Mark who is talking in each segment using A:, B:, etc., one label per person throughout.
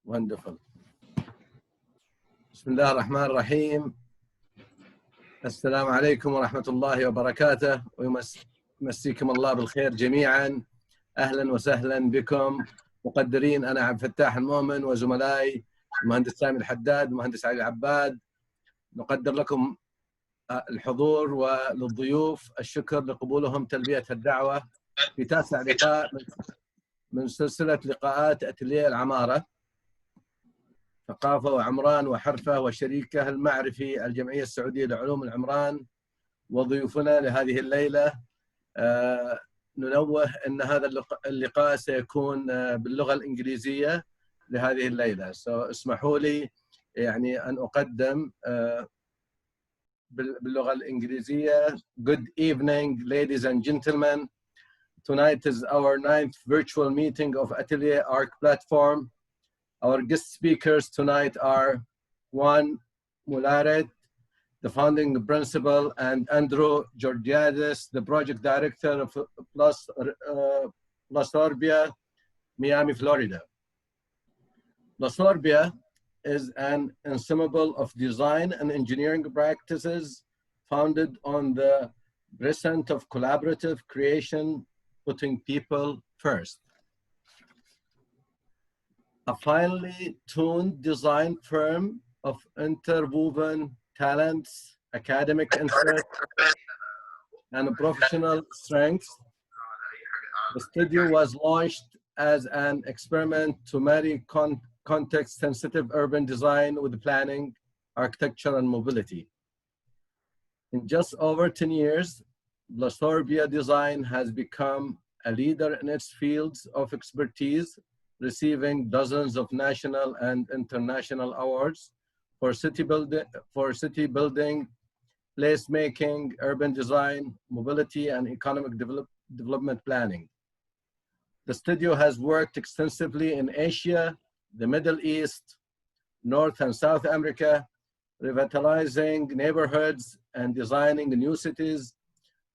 A: Wonderful. بسم الله الرحمن الرحيم. السلام عليكم ورحمة الله وبركاته، ويمسيكم الله بالخير جميعا. أهلا وسهلا بكم مقدرين. أنا عبد الفتاح المؤمن وزملائي المهندس سامي الحداد والمهندس علي العباد. نقدر لكم الحضور وللضيوف الشكر لقبولهم تلبية الدعوة في تاسع لقاء من سلسلة لقاءات اتيليه العمارة، ثقافة وعمران وحرفة وشريكه المعرفي الجمعية السعودية لعلوم العمران. وضيوفنا لهذه الليلة ننوه أن هذا اللقاء سيكون باللغة الإنجليزية لهذه الليلة. اسمحوا لي يعني أن أقدم باللغة الإنجليزية. Good evening, ladies and gentlemen. Tonight is our 9th virtual meeting of Atielيه ARC platform. Our guest speakers tonight are JUAN, MULLERAT, the founding principal, and GEORGIADIS, the project director of Plusurbia, Miami, Florida. Plusurbia is an ensemble of design and engineering practices founded on the precept of collaborative creation, putting people first. A finely tuned design firm of interwoven talents, academic interest, and professional strengths. The studio was launched as an experiment to marry context-sensitive urban design with planning, architecture, and mobility. In just over 10 years, Plusurbia Design has become a leader in its fields of expertise, receiving dozens of national and international awards for city building, placemaking, urban design, mobility, and economic development planning. The studio has worked extensively in Asia, the Middle East, North and South America, revitalizing neighborhoods and designing new cities,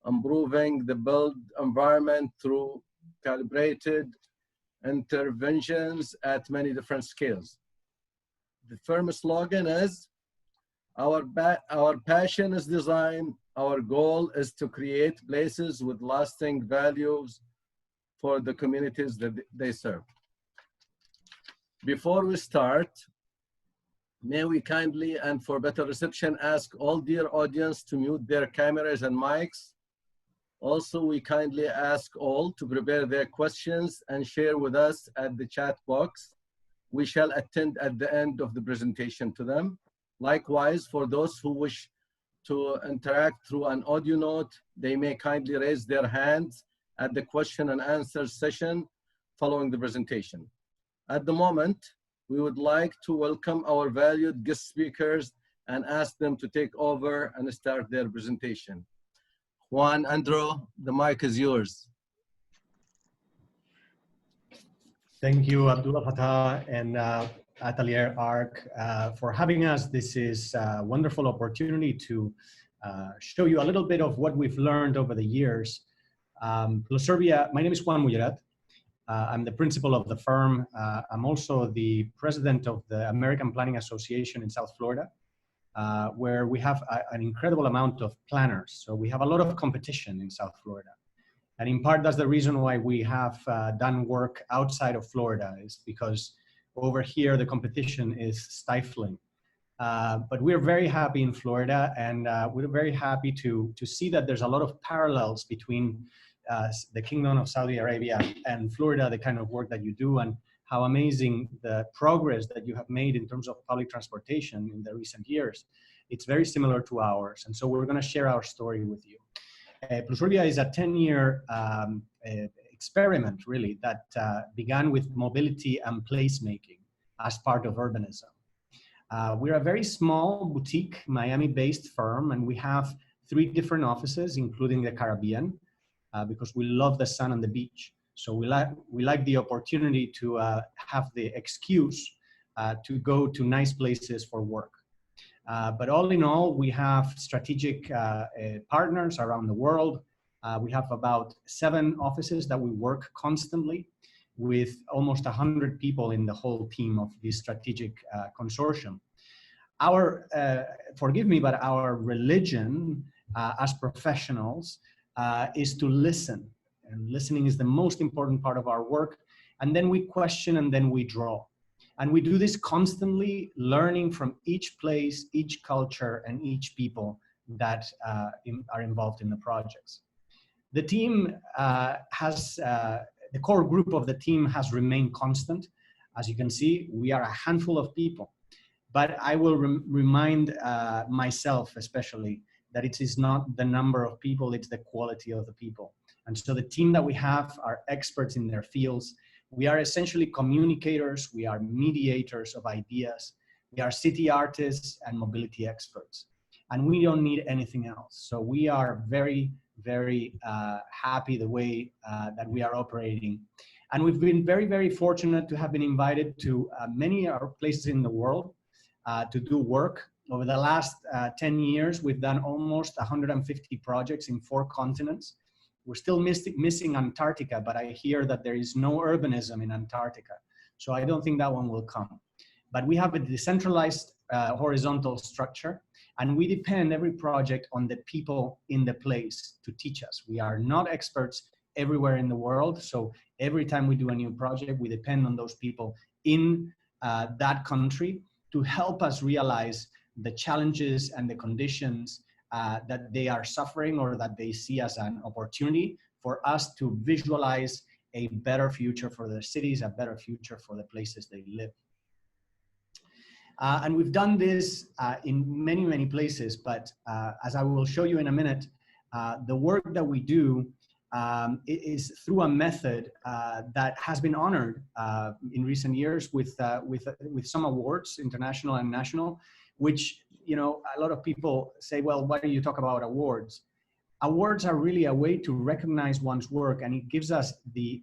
A: improving the built environment through calibrated interventions at many different scales. The firm's slogan is, our passion is design, our goal is to create places with lasting values for the communities that they serve. Before we start, may we kindly and for better reception ask all dear audience to mute their cameras and mics. Also, we kindly ask all to prepare their questions and share with us at the chat box. We shall attend at the end of the presentation to them. Likewise, for those who wish to interact through an audio note, they may kindly raise their hands at the question and answer session following the presentation. At the moment, we would like to welcome our valued guest speakers and ask them to take over and start their presentation. Juan, Andrew, the mic is yours.
B: Thank you, Abdullah Fatah and Atielيه ARC for having us. This is a wonderful opportunity to show you a little bit of what we've learned over the years. Plusurbia, my name is Juan MULLERAT. I'm the principal of the firm. I'm also the president of the American Planning Association in South Florida, where we have an incredible amount of planners. So we have a lot of competition in South Florida. And in part, that's the reason why we have done work outside of Florida, is because over here, the competition is stifling. But we're very happy in Florida, and we're very happy to see that there's a lot of parallels between the Kingdom of Saudi Arabia and Florida, the kind of work that you do, and how amazing the progress that you have made in terms of public transportation in the recent years. It's very similar to ours. And so we're going to share our story with you. Plusurbia is a 10-year experiment, really, that began with mobility and placemaking as part of urbanism. We're a very small boutique Miami-based firm, and we have 3 different offices, including the Caribbean, because we love the sun and the beach. So we like the opportunity to have the excuse to go to nice places for work. But all in all, we have strategic partners around the world. We have about 7 offices that we work constantly. with almost 100 people in the whole team of this strategic consortium. Our, forgive me, but our religion as professionals is to listen. And listening is the most important part of our work. And then we question and then we draw. And we do this constantly, learning from each place, each culture, and each people that are involved in the projects. The team the core group of the team has remained constant. As you can see, we are a handful of people. But I will remind myself especially that it is not the number of people, it's the quality of the people. And so the team that we have are experts in their fields. We are essentially communicators, we are mediators of ideas, we are city artists and mobility experts. And we don't need anything else. So we are very, very happy the way that we are operating. And we've been very, very fortunate to have been invited to many places in the world to do work. Over the last 10 years, we've done almost 150 projects in 4 continents. We're still missing Antarctica, but I hear that there is no urbanism in Antarctica. So I don't think that one will come. But we have a decentralized horizontal structure, and we depend every project on the people in the place to teach us. We are not experts everywhere in the world. So every time we do a new project, we depend on those people in that country to help us realize the challenges and the conditions that they are suffering or that they see as an opportunity for us to visualize a better future for their cities, a better future for the places they live. And we've done this in many, many places, but as I will show you in a minute, the work that we do is through a method that has been honored in recent years with some awards, international and national, which, you know, a lot of people say, well, why do you talk about awards? Awards are really a way to recognize one's work, and it gives us the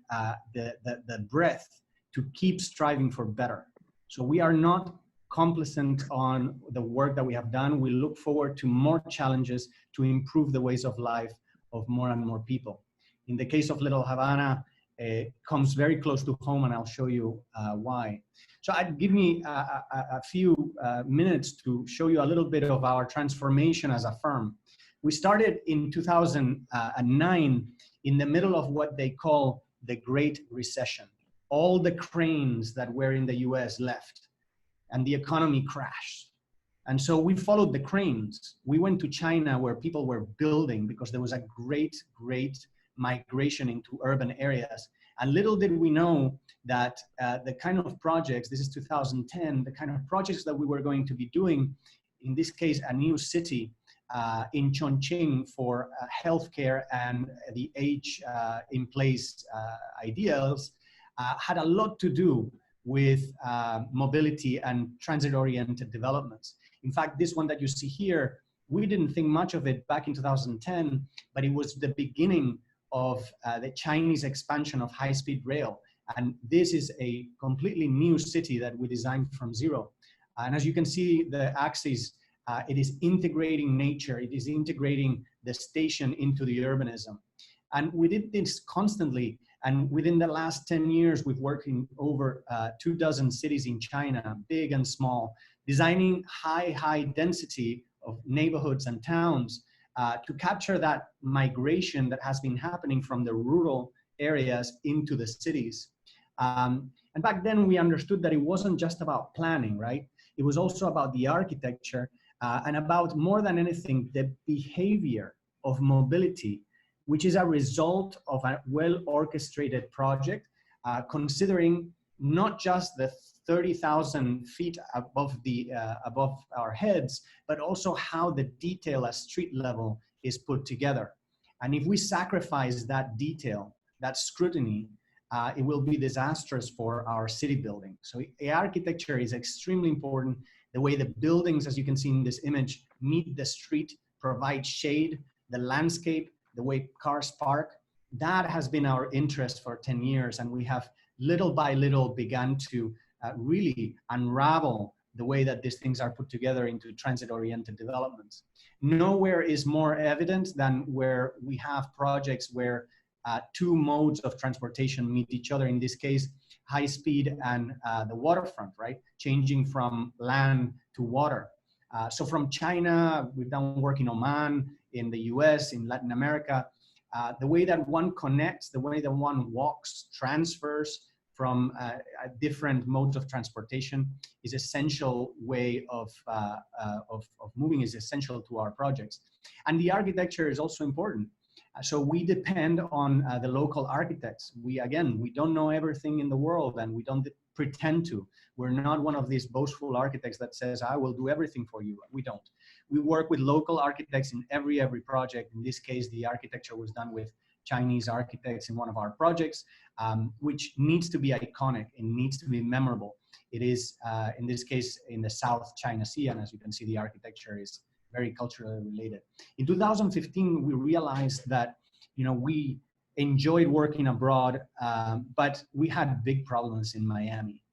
B: breadth to keep striving for better. So we are not complacent on the work that we have done. We look forward to more challenges to improve the ways of life of more and more people. In the case of Little Havana, it comes very close to home, and I'll show you why. So give me a few minutes to show you a little bit of our transformation as a firm. We started in 2009 in the middle of what they call the Great Recession. All the cranes that were in the US left, and the economy crashed. And so we followed the cranes. We went to China where people were building because there was a great migration into urban areas. And little did we know that the kind of projects, this is 2010, the kind of projects that we were going to be doing, in this case, a new city in Chongqing for healthcare and the age in place ideals, had a lot to do with mobility and transit-oriented developments. In fact, this one that you see here, we didn't think much of it back in 2010, but it was the beginning of the Chinese expansion of high-speed rail. And this is a completely new city that we designed from zero. And as you can see, the axis, it is integrating nature, it is integrating the station into the urbanism. And we did this constantly. And within the last 10 years, we've worked in over 24 cities in China, big and small, designing high density of neighborhoods and towns to capture that migration that has been happening from the rural areas into the cities. And back then we understood that it wasn't just about planning, right? It was also about the architecture and about, more than anything, the behavior of mobility, which is a result of a well-orchestrated project, considering not just the 30,000 feet above our heads, but also how the detail at street level is put together. And if we sacrifice that detail, that scrutiny, it will be disastrous for our city building. So the architecture is extremely important. The way the buildings, as you can see in this image, meet the street, provide shade, the landscape, the way cars park, that has been our interest for 10 years. And we have little by little begun to really unravel the way that these things are put together into transit-oriented developments. Nowhere is more evident than where we have projects where two modes of transportation meet each other. In this case, high speed and the waterfront, right? Changing from land to water. So from China, we've done work in Oman, in the US, in Latin America. The way that one connects, the way that one walks, transfers from different modes of transportation is essential way of moving, is essential to our projects. And the architecture is also important. So we depend on the local architects. We don't know everything in the world, and we don't pretend to. We're not one of these boastful architects that says, I will do everything for you. We don't. We work with local architects in every project. In this case, the architecture was done with Chinese architects in one of our projects, which needs to be iconic. It needs to be memorable. It is, in this case, in the South China Sea, and as you can see, the architecture is very culturally related. In 2015, we realized that, we enjoyed working abroad, but we had big problems in Miami.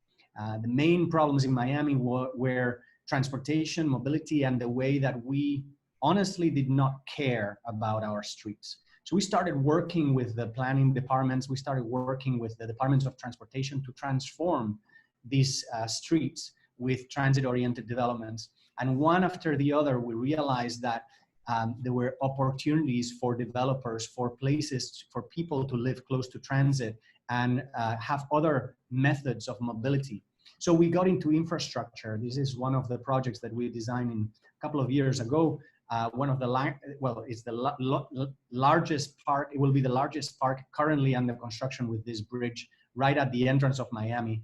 B: The main problems in Miami were transportation, mobility, and the way that we honestly did not care about our streets. So we started working with the planning departments. We started working with the departments of transportation to transform these streets with transit-oriented developments. And one after the other, we realized that there were opportunities for developers, for places, for people to live close to transit and have other methods of mobility. So we got into infrastructure. This is one of the projects that we designed a couple of years ago. One of the, it's the largest park. It will be the largest park currently under construction with this bridge right at the entrance of Miami.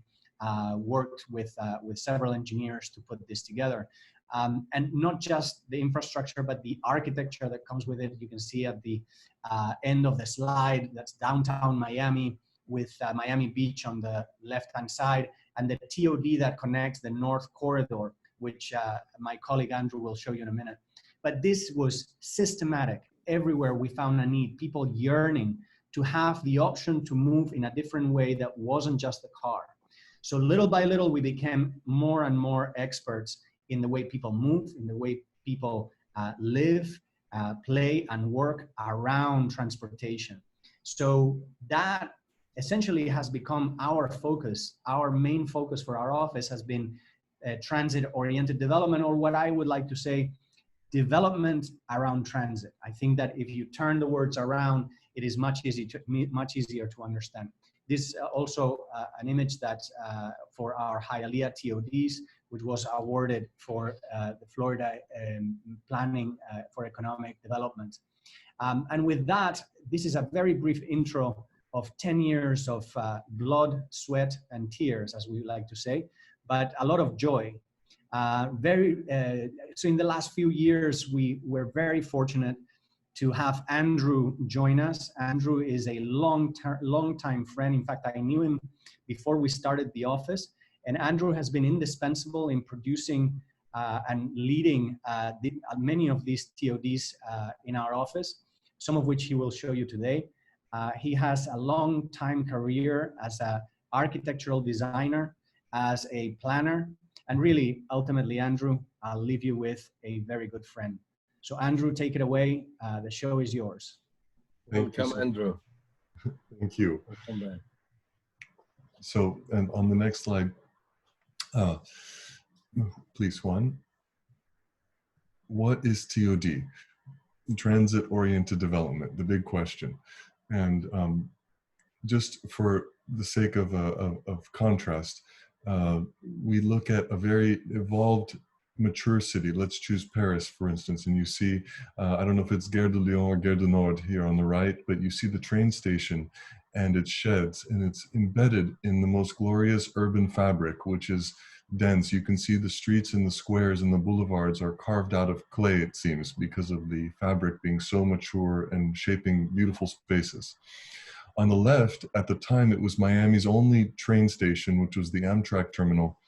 B: Worked with several engineers to put this together. And not just the infrastructure, but the architecture that comes with it. You can see at the end of the slide, that's downtown Miami with Miami Beach on the left-hand side, and the TOD that connects the North Corridor, which my colleague Andrew will show you in a minute. But this was systematic. Everywhere we found a need, people yearning to have the option to move in a different way that wasn't just a car. So little by little, we became more and more experts in the way people move, in the way people live, play, and work around transportation. So that essentially has become our focus. Our main focus for our office has been transit-oriented development, or what I would like to say, development around transit. I think that if you turn the words around, it is much easier to understand. This also an image that for our Hialeah TODs, which was awarded for the Florida Planning for Economic Development. And with that, this is a very brief intro of 10 years of blood, sweat, and tears, as we like to say, but a lot of joy. So in the last few years, we were very fortunate to have Andrew join us. Andrew is a long-time friend. In fact, I knew him before we started the office. And Andrew has been indispensable in producing and leading many of these TODs in our office, some of which he will show you today. He has a long-time career as an architectural designer, as a planner, and really, ultimately, Andrew, I'll leave you with a very good friend. So Andrew, take it away. The show is yours.
A: Welcome, Andrew.
C: Thank you.
A: Welcome back.
C: So, and on the next slide, please, Juan. What is TOD? Transit-oriented development, the big question. And just for the sake of contrast, we look at a very evolved, mature city. Let's choose Paris, for instance, and you see, I don't know if it's Gare de Lyon or Gare du Nord here on the right, but you see the train station and its sheds, and it's embedded in the most glorious urban fabric, which is dense. You can see the streets and the squares and the boulevards are carved out of clay, it seems, because of the fabric being so mature and shaping beautiful spaces. On the left, at the time, it was Miami's only train station, which was the Amtrak terminal.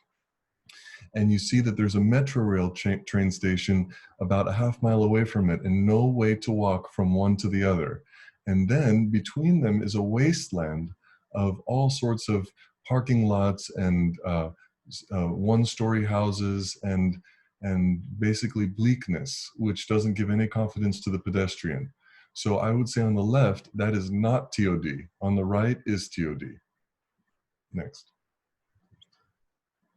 C: And you see that there's a metro rail train station about a half mile away from it and no way to walk from one to the other. And then between them is a wasteland of all sorts of parking lots and one-story houses and basically bleakness, which doesn't give any confidence to the pedestrian. So I would say on the left, that is not TOD. On the right is TOD. Next.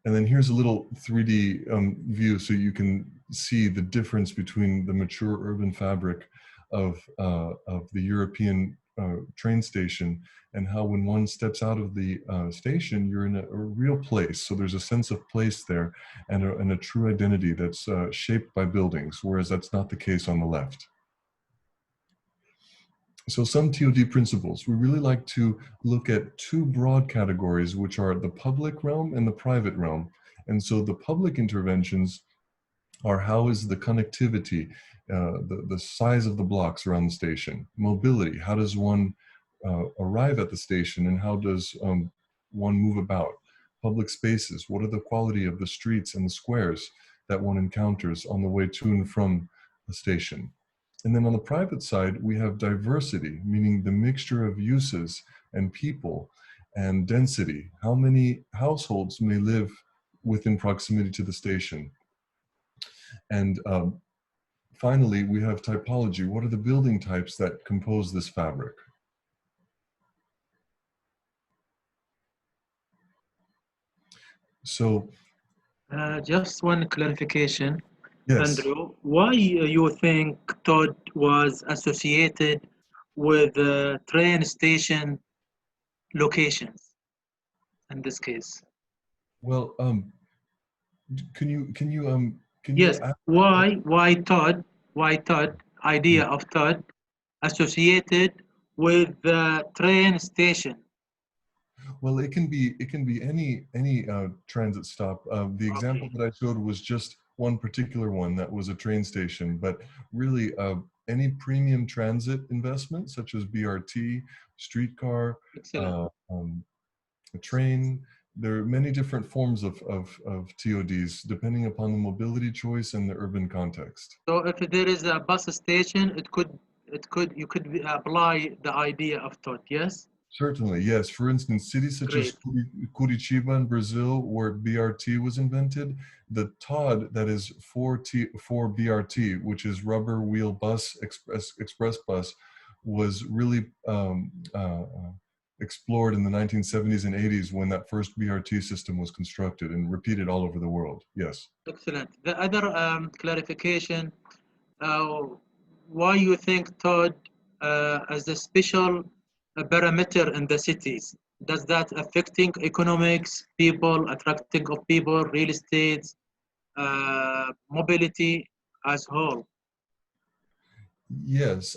C: And then here's a little 3D view so you can see the difference between the mature urban fabric of the European train station and how when one steps out of the station, you're in a real place. So there's a sense of place there and a true identity that's shaped by buildings, whereas that's not the case on the left. So some TOD principles, we really like to look at two broad categories, which are the public realm and the private realm. And so the public interventions are how is the connectivity, the size of the blocks around the station, mobility, how does one arrive at the station and how does one move about, public spaces, what are the quality of the streets and the squares that one encounters on the way to and from the station. And then on the private side, we have diversity, meaning the mixture of uses and people and density. How many households may live within proximity to the station? And finally, we have typology. What are the building types that compose this fabric? So,
D: just one clarification.
C: yes.
D: Andrew, why you think Todd was associated with train station locations in this case?
C: Well, can you
D: Yes. Why Todd idea of Todd associated with the train station?
C: Well, it can be any transit stop. The example that I showed was just one particular one that was a train station, but really any premium transit investment such as BRT, streetcar, a train. There are many different forms of TODs depending upon the mobility choice and the urban context.
D: So if there is a bus station, you could apply the idea of Todd, yes?
C: Certainly, yes. For instance, cities such as Curitiba in Brazil, where BRT was invented, the TOD that is for BRT, which is rubber wheel bus, express bus, was really explored in the 1970s and 80s when that first BRT system was constructed and repeated all over the world. Yes.
D: Excellent. The other clarification, why you think TOD as a special parameter in the cities? Does that affecting economics, people, attracting of people, real estate, mobility as whole?
C: Yes,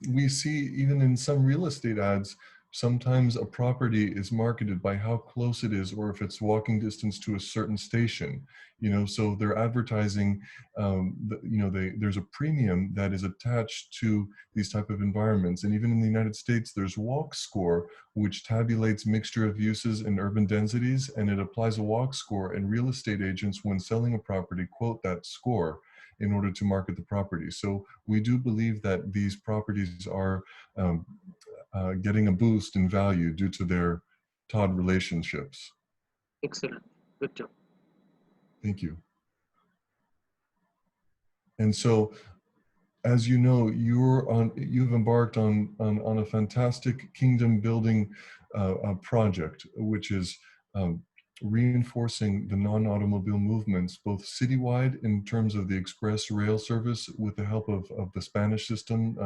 C: we see even in some real estate ads, sometimes a property is marketed by how close it is or if it's walking distance to a certain station, you know, so they're advertising, there's a premium that is attached to these type of environments. And even in the United States, there's walk score, which tabulates mixture of uses and urban densities, and it applies a walk score, and real estate agents, when selling a property, quote that score in order to market the property. So we do believe that these properties are getting a boost in value due to their TOD relationships.
D: Excellent, good job.
C: Thank you. And so, as you know, you've embarked on a fantastic kingdom building project, which is reinforcing the non-automobile movements, both citywide in terms of the express rail service with the help of the Spanish system,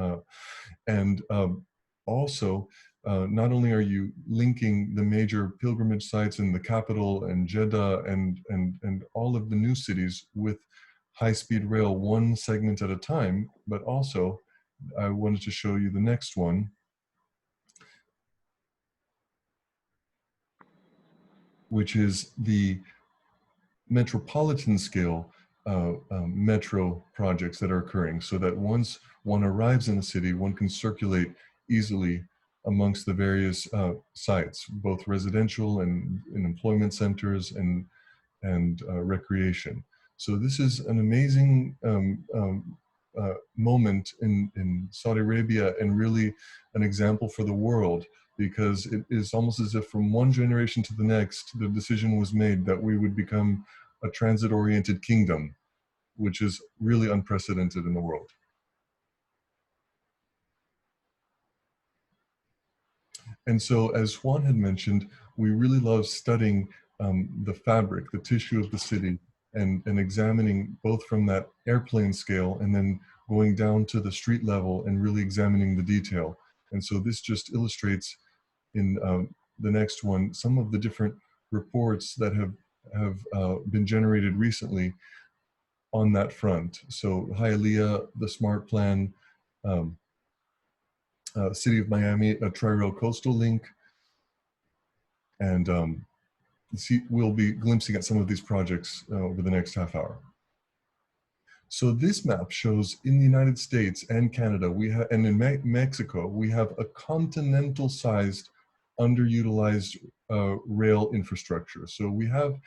C: and also, not only are you linking the major pilgrimage sites in the capital and Jeddah and all of the new cities with high-speed rail one segment at a time, but also I wanted to show you the next one, which is the metropolitan scale metro projects that are occurring, so that once one arrives in a city, one can circulate easily amongst the various sites, both residential and in employment centers and recreation. So this is an amazing moment in Saudi Arabia, and really an example for the world, because it is almost as if from one generation to the next, the decision was made that we would become a transit-oriented kingdom, which is really unprecedented in the world. And so, as Juan had mentioned, we really love studying the fabric, the tissue of the city, and examining both from that airplane scale and then going down to the street level and really examining the detail. And so this just illustrates in the next one some of the different reports that have been generated recently on that front. So Hialeah, the Smart Plan, City of Miami, a Tri-Rail Coastal Link, and we'll be glimpsing at some of these projects over the next half hour. So this map shows in the United States and Canada, and in Mexico, we have a continental-sized, underutilized rail infrastructure. So we have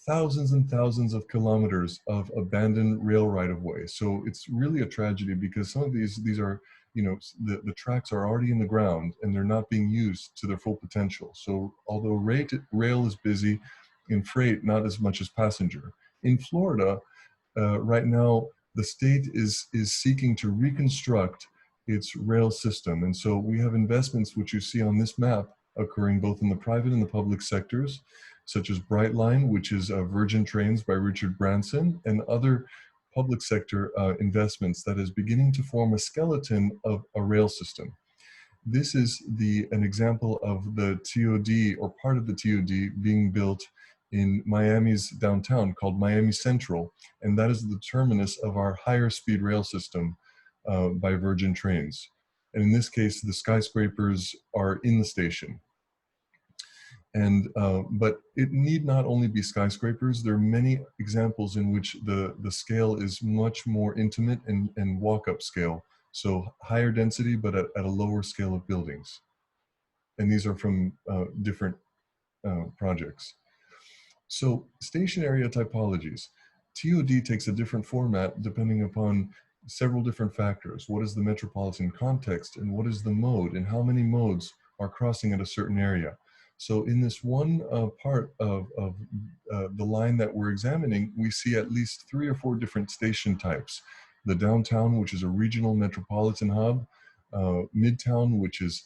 C: thousands and thousands of kilometers of abandoned rail right-of-way. So it's really a tragedy because some of these are, you know, the tracks are already in the ground and they're not being used to their full potential. So although rail is busy, in freight, not as much as passenger. In Florida, right now, the state is seeking to reconstruct its rail system. And so we have investments, which you see on this map, occurring both in the private and the public sectors, such as Brightline, which is Virgin Trains by Richard Branson, and other public sector investments that is beginning to form a skeleton of a rail system. This is an example of the TOD, or part of the TOD, being built in Miami's downtown called Miami Central, and that is the terminus of our higher speed rail system by Virgin Trains. And in this case, the skyscrapers are in the station. And but it need not only be skyscrapers. There are many examples in which the scale is much more intimate and walk-up scale. So higher density, but at a lower scale of buildings. And these are from different projects. So station area typologies. TOD takes a different format depending upon several different factors. What is the metropolitan context, and what is the mode, and how many modes are crossing at a certain area? So in this one part of the line that we're examining, we see at least 3 or 4 different station types. The downtown, which is a regional metropolitan hub, midtown, which is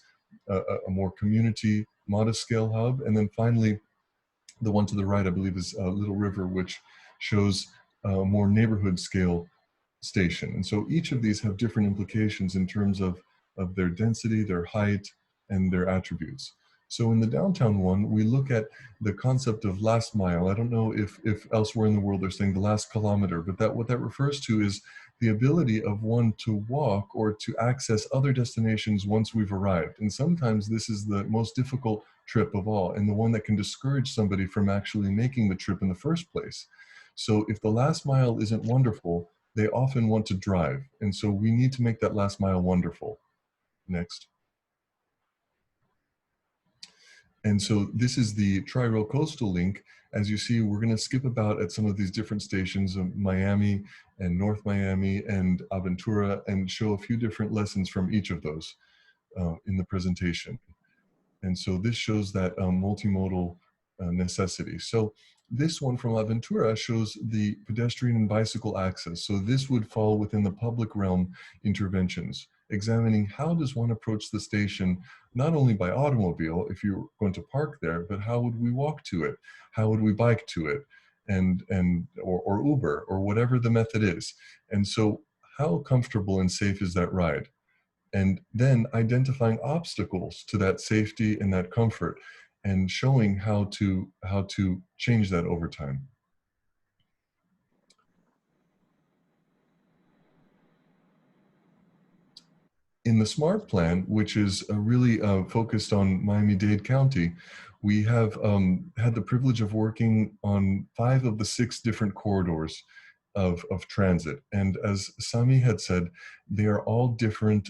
C: a more community, modest scale hub, and then finally, the one to the right, I believe, is Little River, which shows a more neighborhood scale station. And so each of these have different implications in terms of their density, their height, and their attributes. So in the downtown one, we look at the concept of last mile. I don't know if elsewhere in the world they're saying the last kilometer, but what that refers to is the ability of one to walk or to access other destinations once we've arrived. And sometimes this is the most difficult trip of all, and the one that can discourage somebody from actually making the trip in the first place. So if the last mile isn't wonderful, they often want to drive. And so we need to make that last mile wonderful. Next. And so this is the Tri-Rail Coastal Link. As you see, we're going to skip about at some of these different stations of Miami and North Miami and Aventura, and show a few different lessons from each of those in the presentation. And so this shows that multimodal necessity. So this one from Aventura shows the pedestrian and bicycle access. So this would fall within the public realm interventions, examining how does one approach the station, not only by automobile, if you're going to park there, but how would we walk to it? How would we bike to it? Or Uber, or whatever the method is. And so how comfortable and safe is that ride? And then identifying obstacles to that safety and that comfort, and showing how to change that over time. In the SMART plan, which is really focused on Miami-Dade County, we have had the privilege of working on 5 of the 6 different corridors of transit. And as Sami had said, they are all different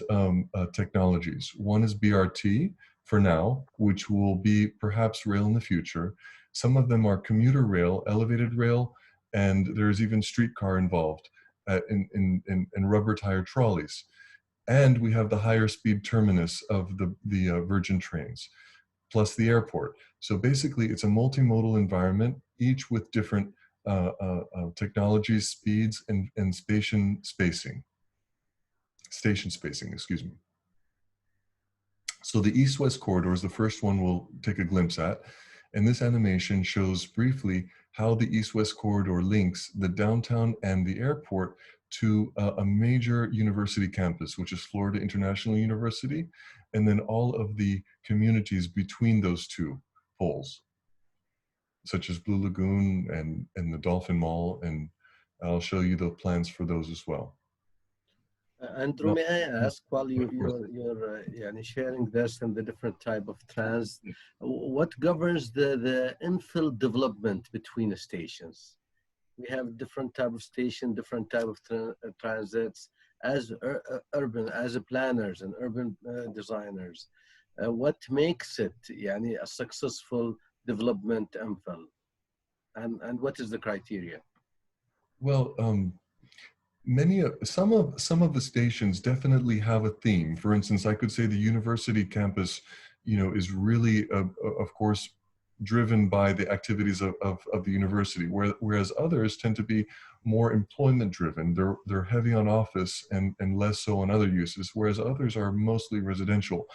C: technologies. One is BRT for now, which will be perhaps rail in the future. Some of them are commuter rail, elevated rail, and there's even streetcar involved in rubber tire trolleys. And we have the higher speed terminus of the Virgin Trains, plus the airport. So basically it's a multimodal environment, each with different technologies, speeds, and station spacing, excuse me. So the east-west corridor is the first one we'll take a glimpse at. And this animation shows briefly how the east-west corridor links the downtown and the airport to a major university campus, which is Florida International University, and then all of the communities between those two poles, such as Blue Lagoon and the Dolphin Mall, and I'll show you the plans for those as well.
A: Andrew, may I ask, while you're sharing this and the different type of trans, what governs the infill development between the stations? We have different type of station, different type of transits. As urban, as planners and urban designers, what makes it a successful development infill, and what is the criteria?
C: Well, some of the stations definitely have a theme. For instance, I could say the university campus, is really, of course, driven by the activities of the university, whereas others tend to be more employment driven. They're heavy on office and less so on other uses, whereas others are mostly residential.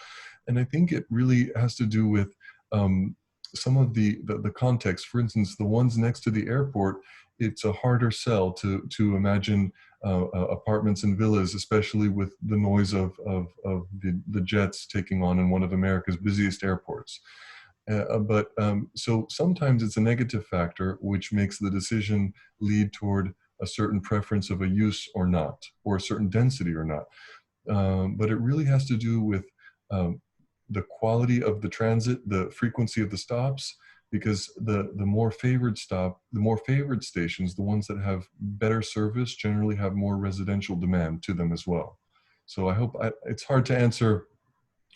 C: And I think it really has to do with some of the context. For instance, the ones next to the airport, it's a harder sell to imagine apartments and villas, especially with the noise of the jets taking on in one of America's busiest airports. So sometimes it's a negative factor, which makes the decision lead toward a certain preference of a use or not, or a certain density or not. But it really has to do with the quality of the transit, the frequency of the stops, because the more favored stations, the ones that have better service, generally have more residential demand to them as well. So I hope it's hard to answer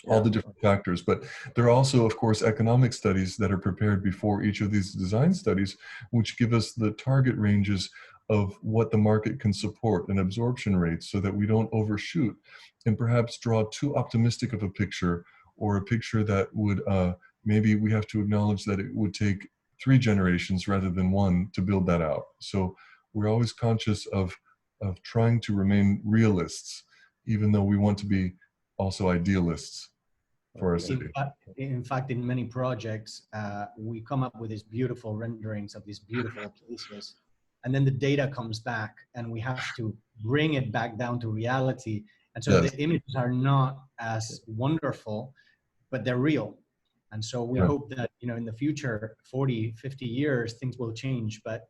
C: all the different factors, but there are also, of course, economic studies that are prepared before each of these design studies, which give us the target ranges of what the market can support and absorption rates, so that we don't overshoot and perhaps draw too optimistic of a picture, or a picture that would maybe we have to acknowledge that it would take 3 generations rather than 1 to build that out. So we're always conscious of trying to remain realists, even though we want to be also idealists for our city.
B: In fact, in many projects, we come up with these beautiful renderings of these beautiful places, and then the data comes back and we have to bring it back down to reality. And so the images are not as wonderful, but they're real. And so we hope that, in the future, 40, 50 years, things will change. But,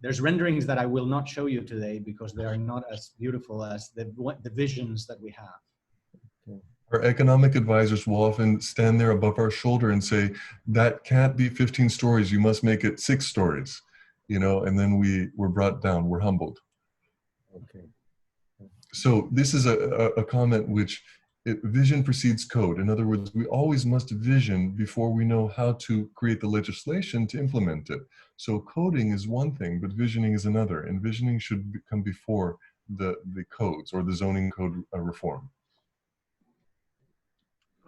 B: there's renderings that I will not show you today because they are not as beautiful as the visions that we have.
C: Our economic advisors will often stand there above our shoulder and say, that can't be 15 stories, you must make it 6 stories, and then we're brought down, we're humbled.
A: Okay.
C: So this is a comment which, vision precedes code. In other words, we always must vision before we know how to create the legislation to implement it. So coding is one thing, but visioning is another, and visioning should come before the codes or the zoning code reform.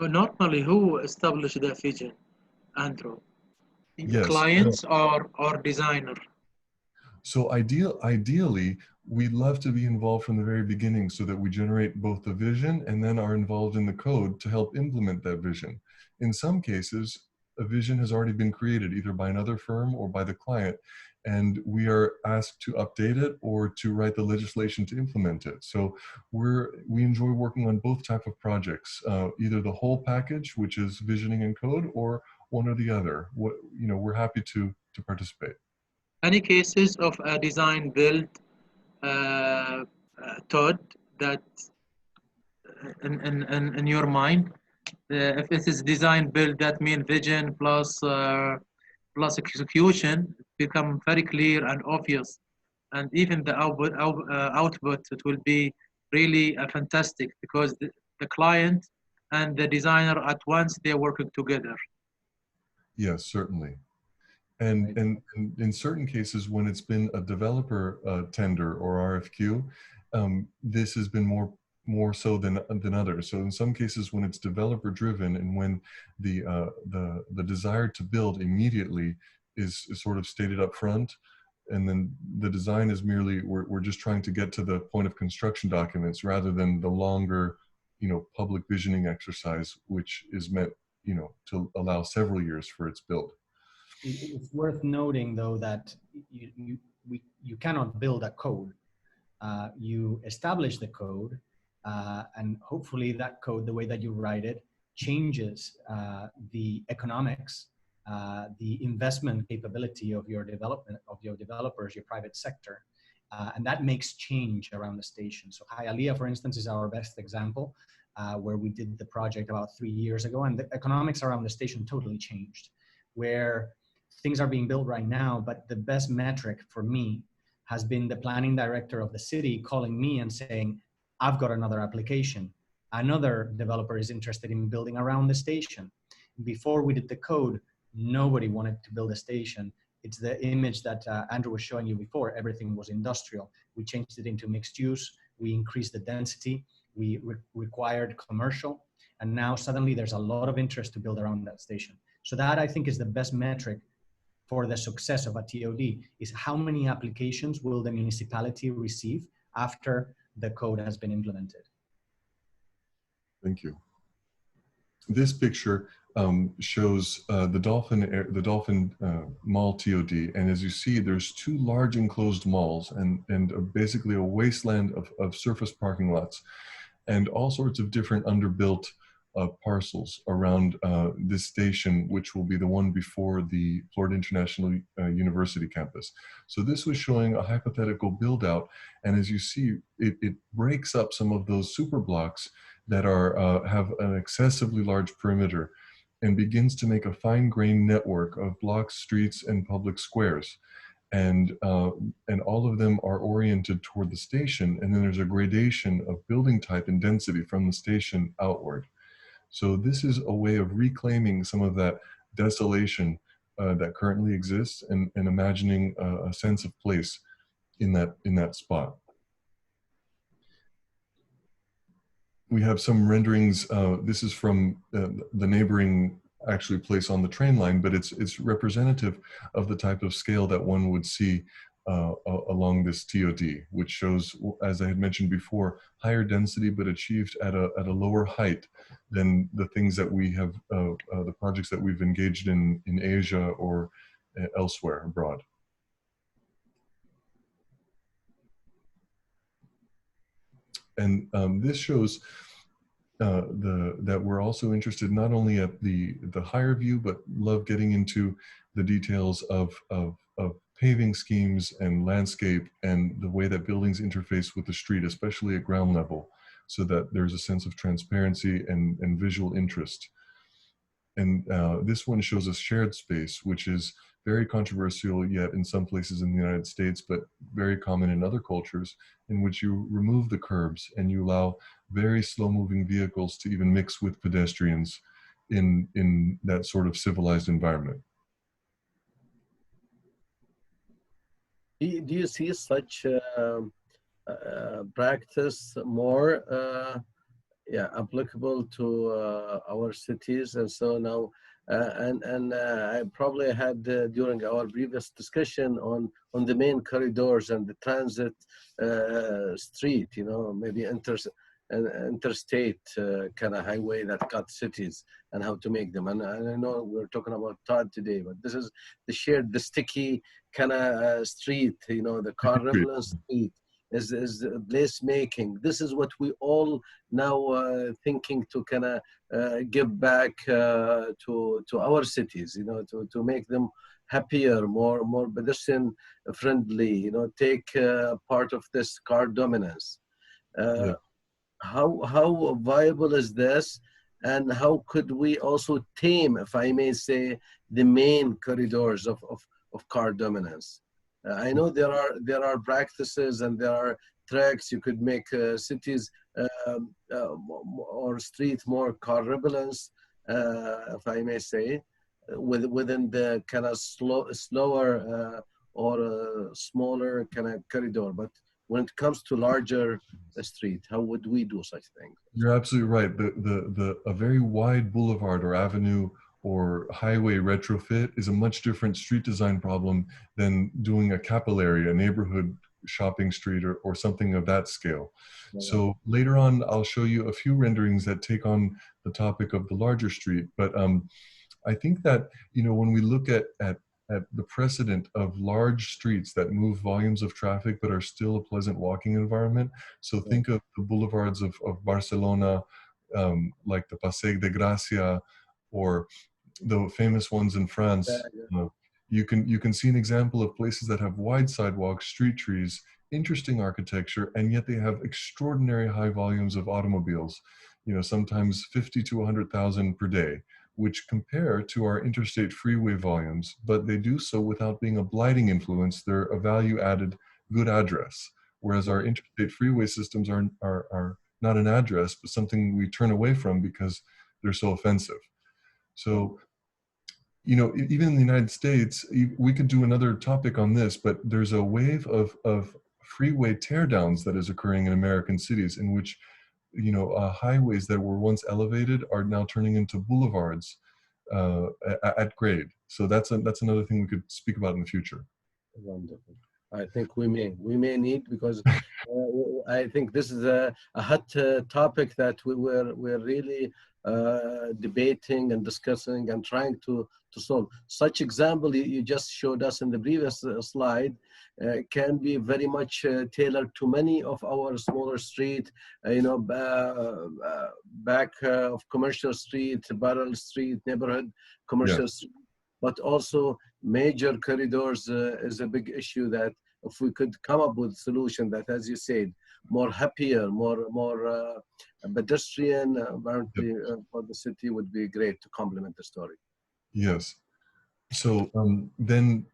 D: Normally, who established the vision, Andrew?
C: Yes.
D: Clients or designer?
C: So ideally, we'd love to be involved from the very beginning, so that we generate both the vision and then are involved in the code to help implement that vision. In some cases, a vision has already been created either by another firm or by the client, and we are asked to update it or to write the legislation to implement it. So we enjoy working on both type of projects, either the whole package, which is visioning and code, or one or the other. We're happy to participate.
D: Any cases of a design build, Todd, that in your mind, if it is design build, that means vision plus execution become very clear and obvious, and even the output it will be really fantastic, because the client and the designer at once, they're working together.
C: Yes, certainly. And in certain cases, when it's been a developer tender or RFQ, this has been more so than others. So in some cases, when it's developer driven, and when the desire to build immediately is sort of stated up front, and then the design is merely we're just trying to get to the point of construction documents rather than the longer public visioning exercise, which is meant, to allow several years for its build.
B: It's worth noting, though, that you cannot build a code. You establish the code, and hopefully that code, the way that you write it, changes the economics, the investment capability of your development, of your developers, your private sector, and that makes change around the station. So Hialeah, for instance, is our best example, where we did the project about 3 years ago, and the economics around the station totally changed, where things are being built right now, but the best metric for me has been the planning director of the city calling me and saying, I've got another application. Another developer is interested in building around the station. Before we did the code, nobody wanted to build a station. It's the image that Andrew was showing you before. Everything was industrial. We changed it into mixed use. We increased the density. We required commercial. And now suddenly there's a lot of interest to build around that station. So that, I think, is the best metric for the success of a TOD, is how many applications will the municipality receive after the code has been implemented.
C: Thank you. This picture shows the Dolphin Mall TOD, and as you see, there's 2 large enclosed malls and basically a wasteland of surface parking lots, and all sorts of different underbuilt parcels around this station, which will be the one before the Florida International University campus. So this was showing a hypothetical build out, and as you see, it breaks up some of those super blocks that have an excessively large perimeter and begins to make a fine-grained network of blocks, streets, and public squares. And all of them are oriented toward the station, and then there's a gradation of building type and density from the station outward. So this is a way of reclaiming some of that desolation that currently exists, and imagining a sense of place in that spot. We have some renderings. This is from the neighboring actually place on the train line, but it's representative of the type of scale that one would see along this TOD, which shows, as I had mentioned before, higher density, but achieved at a lower height than the things that we have, the projects that we've engaged in Asia or elsewhere abroad. And this shows that we're also interested not only at the higher view, but love getting into the details of paving schemes and landscape and the way that buildings interface with the street, especially at ground level, so that there's a sense of transparency and visual interest. And this one shows a shared space, which is very controversial yet in some places in the United States, but very common in other cultures, in which you remove the curbs and you allow very slow-moving vehicles to even mix with pedestrians in that sort of civilized environment.
A: Do you see such practice more applicable to our cities? And so now, I probably had during our previous discussion on the main corridors and the transit street, maybe interstate kind of highway that cut cities, and how to make them. And I know we're talking about Todd today, but this is the sticky kind of street, the car relevant street is place making. This is what we all now thinking to kind of give back to our cities, to make them happier, more pedestrian friendly, take part of this car dominance. How viable is this, and how could we also tame, if I may say, the main corridors of car dominance? I know there are practices and there are tracks. You could make cities or street more car relevant, if I may say, within the kind of slower or smaller kind of corridor. But when it comes to larger street, how would we do such things?
C: You're absolutely right. A very wide boulevard or avenue or highway retrofit is a much different street design problem than doing a capillary, a neighborhood shopping street or something of that scale. So later on, I'll show you a few renderings that take on the topic of the larger street. But I think that, you know, when we look at the precedent of large streets that move volumes of traffic but are still a pleasant walking environment. So think of the boulevards of Barcelona, like the Passeig de Gracia, or the famous ones in France. You can see an example of places that have wide sidewalks, street trees, interesting architecture, and yet they have extraordinary high volumes of automobiles, you know, sometimes 50 to 100,000 per day, which compare to our interstate freeway volumes, but they do so without being a blighting influence. They're a value-added good address, whereas our interstate freeway systems are not an address, but something we turn away from because they're so offensive. So, you know, even in the United States, we could do another topic on this, but there's a wave of freeway teardowns that is occurring in American cities, in which, you know, highways that were once elevated are now turning into boulevards at grade. So that's another thing we could speak about in the future.
A: Wonderful. I think we may need, because I think this is a hot topic that we're really debating and discussing and trying to solve. Such example you just showed us in the previous slide can be very much tailored to many of our smaller street, you know, back of commercial street, barrel street, neighborhood commercial street, but also major corridors is a big issue that if we could come up with a solution that, as you said, more happier, more pedestrian apparently for the city would be great to complement the story.
C: Yes. So then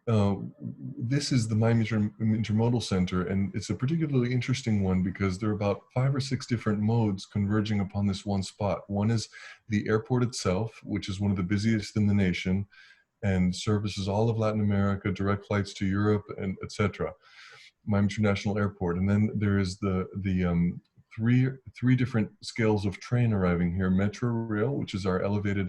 C: this is the Miami Intermodal Center, and it's a particularly interesting one because there are about 5 or 6 different modes converging upon this one spot. One is the airport itself, which is one of the busiest in the nation and services all of Latin America, direct flights to Europe, and etc. Miami International Airport. And then there is the three different scales of train arriving here: Metro Rail, which is our elevated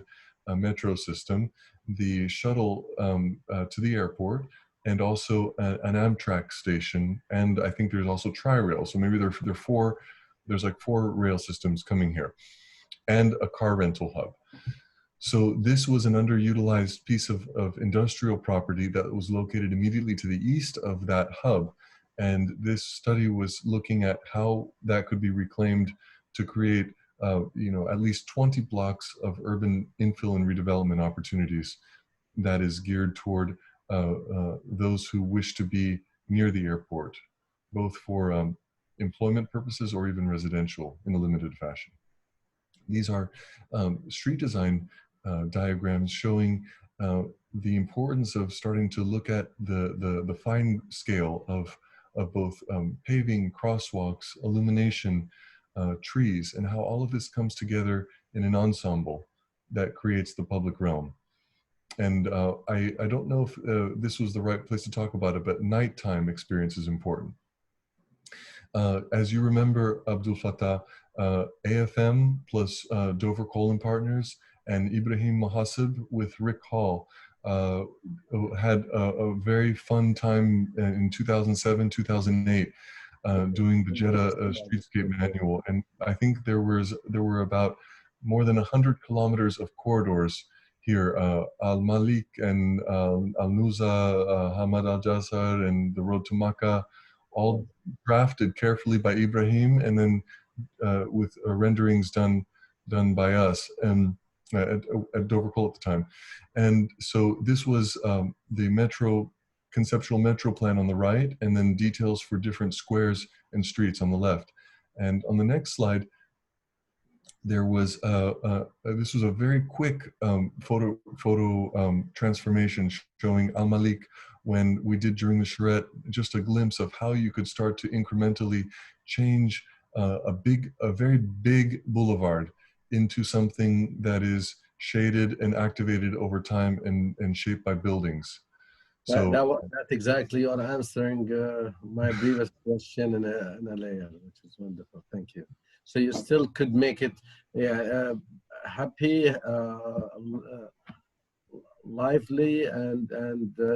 C: metro system, the shuttle to the airport, and also an Amtrak station. And I think there's also Tri-Rail. So maybe there's like 4 rail systems coming here, and a car rental hub. So this was an underutilized piece of industrial property that was located immediately to the east of that hub. And this study was looking at how that could be reclaimed to create you know, at least 20 blocks of urban infill and redevelopment opportunities that is geared toward those who wish to be near the airport, both for employment purposes or even residential in a limited fashion. These are street design diagrams showing the importance of starting to look at the fine scale of both paving, crosswalks, illumination, trees, and how all of this comes together in an ensemble that creates the public realm. And I don't know if this was the right place to talk about it, but nighttime experience is important. As you remember, Abdul Fatah, AFM plus Dover Coal & Partners and Ibrahim Muhasib with Rick Hall had a very fun time in 2007, 2008, doing the Jeddah Streetscape Manual. And I think there were about more than 100 kilometers of corridors here, Al-Malik and Al-Nuza, Hamad Al-Jasar, and the road to Makkah, all drafted carefully by Ibrahim, and then with renderings done by us and at Dover Coal at the time. And so this was the conceptual metro plan on the right, and then details for different squares and streets on the left. And on the next slide, there was this was a very quick photo transformation showing Al-Malik when we did during the charrette, just a glimpse of how you could start to incrementally change a very big boulevard into something that is shaded and activated over time and shaped by buildings. So
A: that's exactly you're answering my previous question in a layer, which is wonderful. Thank you. So you still could make it happy, lively, and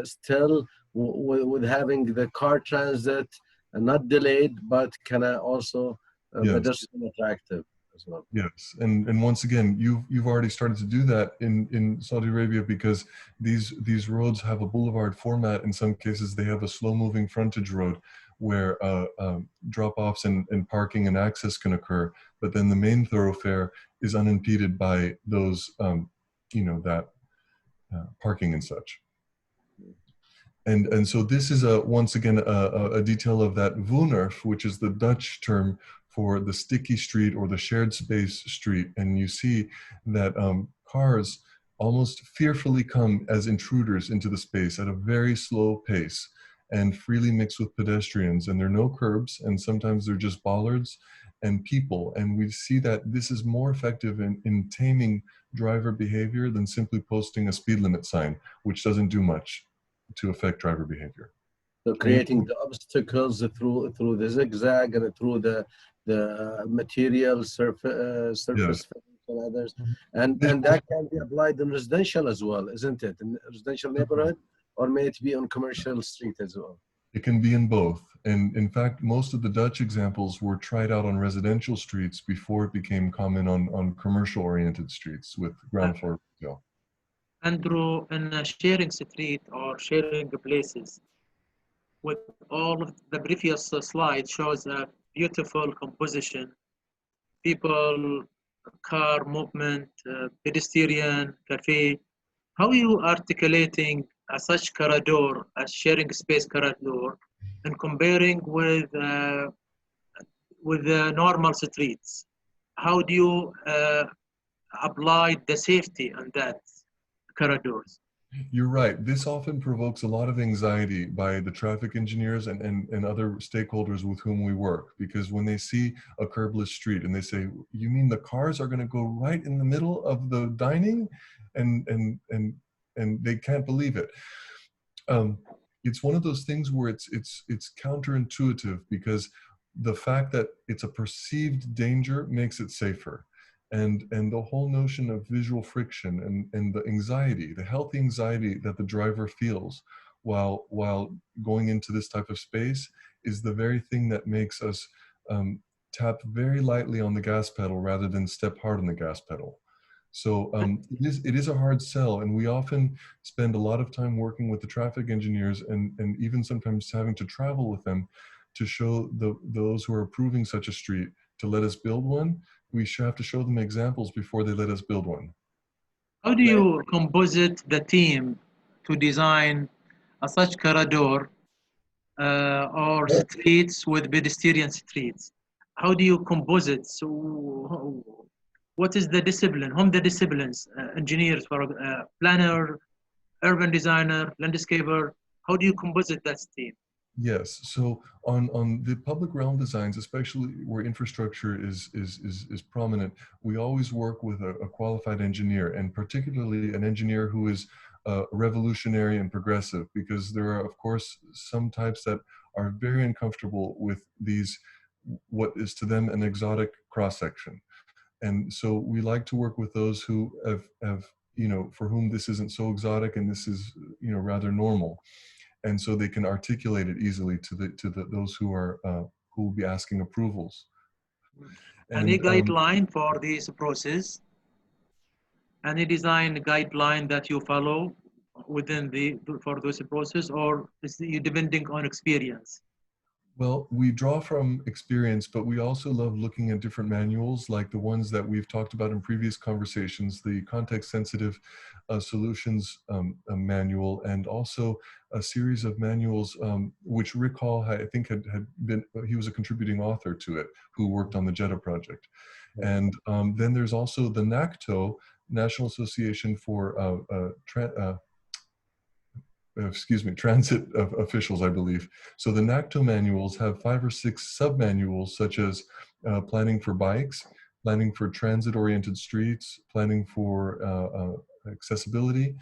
A: still with having the car transit and not delayed, but kind of also
C: Yes.
A: pedestrian attractive as well.
C: Yes, and once again, you've already started to do that in Saudi Arabia, because these roads have a boulevard format. In some cases, they have a slow-moving frontage road where drop-offs and parking and access can occur, but then the main thoroughfare is unimpeded by those, that parking and such. And so this is once again a detail of that Woonerf, which is the Dutch term for the sticky street or the shared space street. And you see that cars almost fearfully come as intruders into the space at a very slow pace and freely mix with pedestrians. And there are no curbs, and sometimes they're just bollards and people. And we see that this is more effective in taming driver behavior than simply posting a speed limit sign, which doesn't do much to affect driver behavior.
A: So creating the obstacles through the zigzag and through the material surface
C: Yes.
A: and others, and that can be applied in residential as well, isn't it? In residential neighborhood, or may it be on commercial street as well?
C: It can be in both. And in fact, most of the Dutch examples were tried out on residential streets before it became common on commercial-oriented streets with ground floor retail.
D: Andrew, in a sharing street or sharing places, with all of the previous slide shows a beautiful composition, people, car movement, pedestrian, cafe. How are you articulating such corridor, a sharing space corridor, and comparing with the normal streets? How do you apply the safety on that corridors?
C: You're right. This often provokes a lot of anxiety by the traffic engineers and other stakeholders with whom we work, because when they see a curbless street and they say, you mean the cars are going to go right in the middle of the dining? And they can't believe it. It's one of those things where it's counterintuitive, because the fact that it's a perceived danger makes it safer. And the whole notion of visual friction and the anxiety, the healthy anxiety that the driver feels while going into this type of space, is the very thing that makes us tap very lightly on the gas pedal rather than step hard on the gas pedal. So it is a hard sell, and we often spend a lot of time working with the traffic engineers and even sometimes having to travel with them to show those who are approving such a street to let us build one. We have to show them examples before they let us build one.
D: How do you composite the team to design such corridor or streets with pedestrian streets? How do you composite? So, what is the discipline? Whom the disciplines? Engineers, for planner, urban designer, landscaper. How do you composite that team?
C: Yes, so on the public realm designs, especially where infrastructure is prominent, we always work with a qualified engineer, and particularly an engineer who is revolutionary and progressive, because there are, of course, some types that are very uncomfortable with these, what is to them an exotic cross-section. And so we like to work with those who have for whom this isn't so exotic and this is rather normal. And so they can articulate it easily to those who will be asking approvals.
D: Any guideline for this process? Any design guideline that you follow within for this process, or is it depending on experience?
C: Well, we draw from experience, but we also love looking at different manuals, like the ones that we've talked about in previous conversations, the context-sensitive solutions manual, and also a series of manuals which Rick Hall, I think, had been, he was a contributing author to it, who worked on the JETA project. And then there's also the NACTO, National Association for transit officials, I believe. So the NACTO manuals have 5 or 6 sub-manuals, such as planning for bikes, planning for transit-oriented streets, planning for accessibility.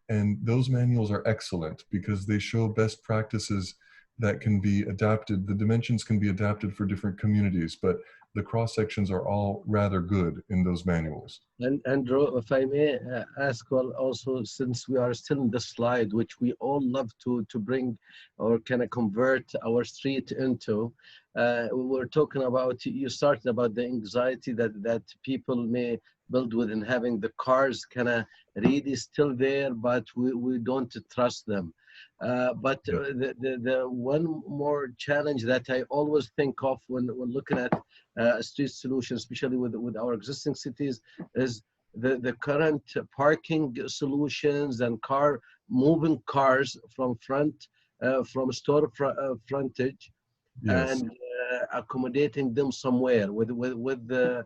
C: And those manuals are excellent because they show best practices that can be adapted. The dimensions can be adapted for different communities, but the cross sections are all rather good in those manuals.
A: And Andrew, if I may ask, well, also, since we are still in this slide, which we all love to bring or kind of convert our street into, we were talking about, you started about the anxiety that people may build with, and having the cars kind of really still there, but we don't trust them. But the one more challenge that I always think of when looking at street solutions, especially with our existing cities, is the current parking solutions and moving cars from store frontage,
C: Yes.
A: and accommodating them somewhere with the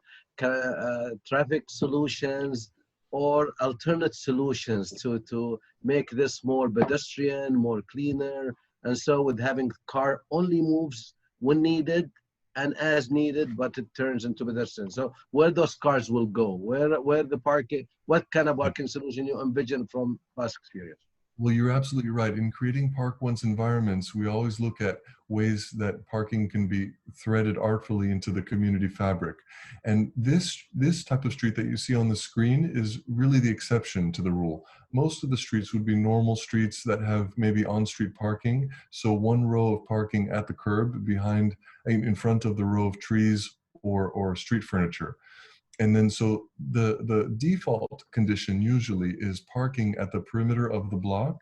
A: traffic solutions or alternate solutions to make this more pedestrian, more cleaner, and so with having car only moves when needed and as needed, but it turns into pedestrian. So where those cars will go, where the parking, what kind of parking solution you envision from past experience?
C: Well, you're absolutely right. In creating Park One's environments, we always look at ways that parking can be threaded artfully into the community fabric. And this type of street that you see on the screen is really the exception to the rule. Most of the streets would be normal streets that have maybe on-street parking. So one row of parking at the curb behind, in front of the row of trees or street furniture. And then so the default condition usually is parking at the perimeter of the block,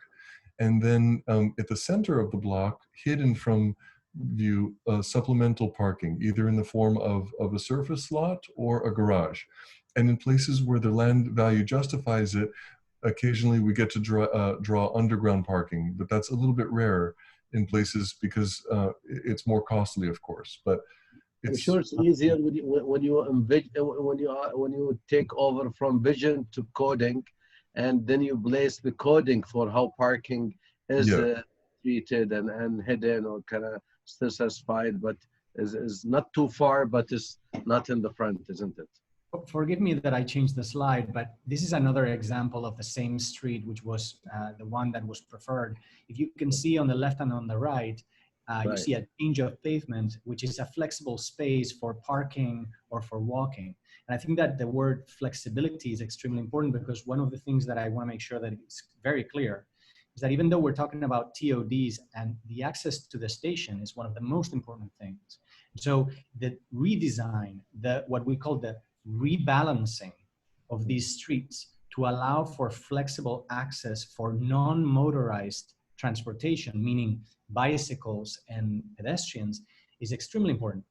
C: and then at the center of the block, hidden from view, supplemental parking, either in the form of a surface lot or a garage. And in places where the land value justifies it, occasionally we get to draw underground parking, but that's a little bit rarer in places because it's more costly, of course. But
A: I'm sure it's easier when you take over from vision to coding, and then you place the coding for how parking is treated and hidden or kind of still satisfied, but is not too far, but is not in the front, isn't it?
B: Forgive me that I changed the slide, but this is another example of the same street, which was the one that was preferred. If you can see on the left and on the right, you see a change of pavement, which is a flexible space for parking or for walking. And I think that the word flexibility is extremely important, because one of the things that I want to make sure that it's very clear is that even though we're talking about TODs, and the access to the station is one of the most important things. So the redesign, what we call the rebalancing of these streets to allow for flexible access for non-motorized transportation, meaning bicycles and pedestrians, is extremely important.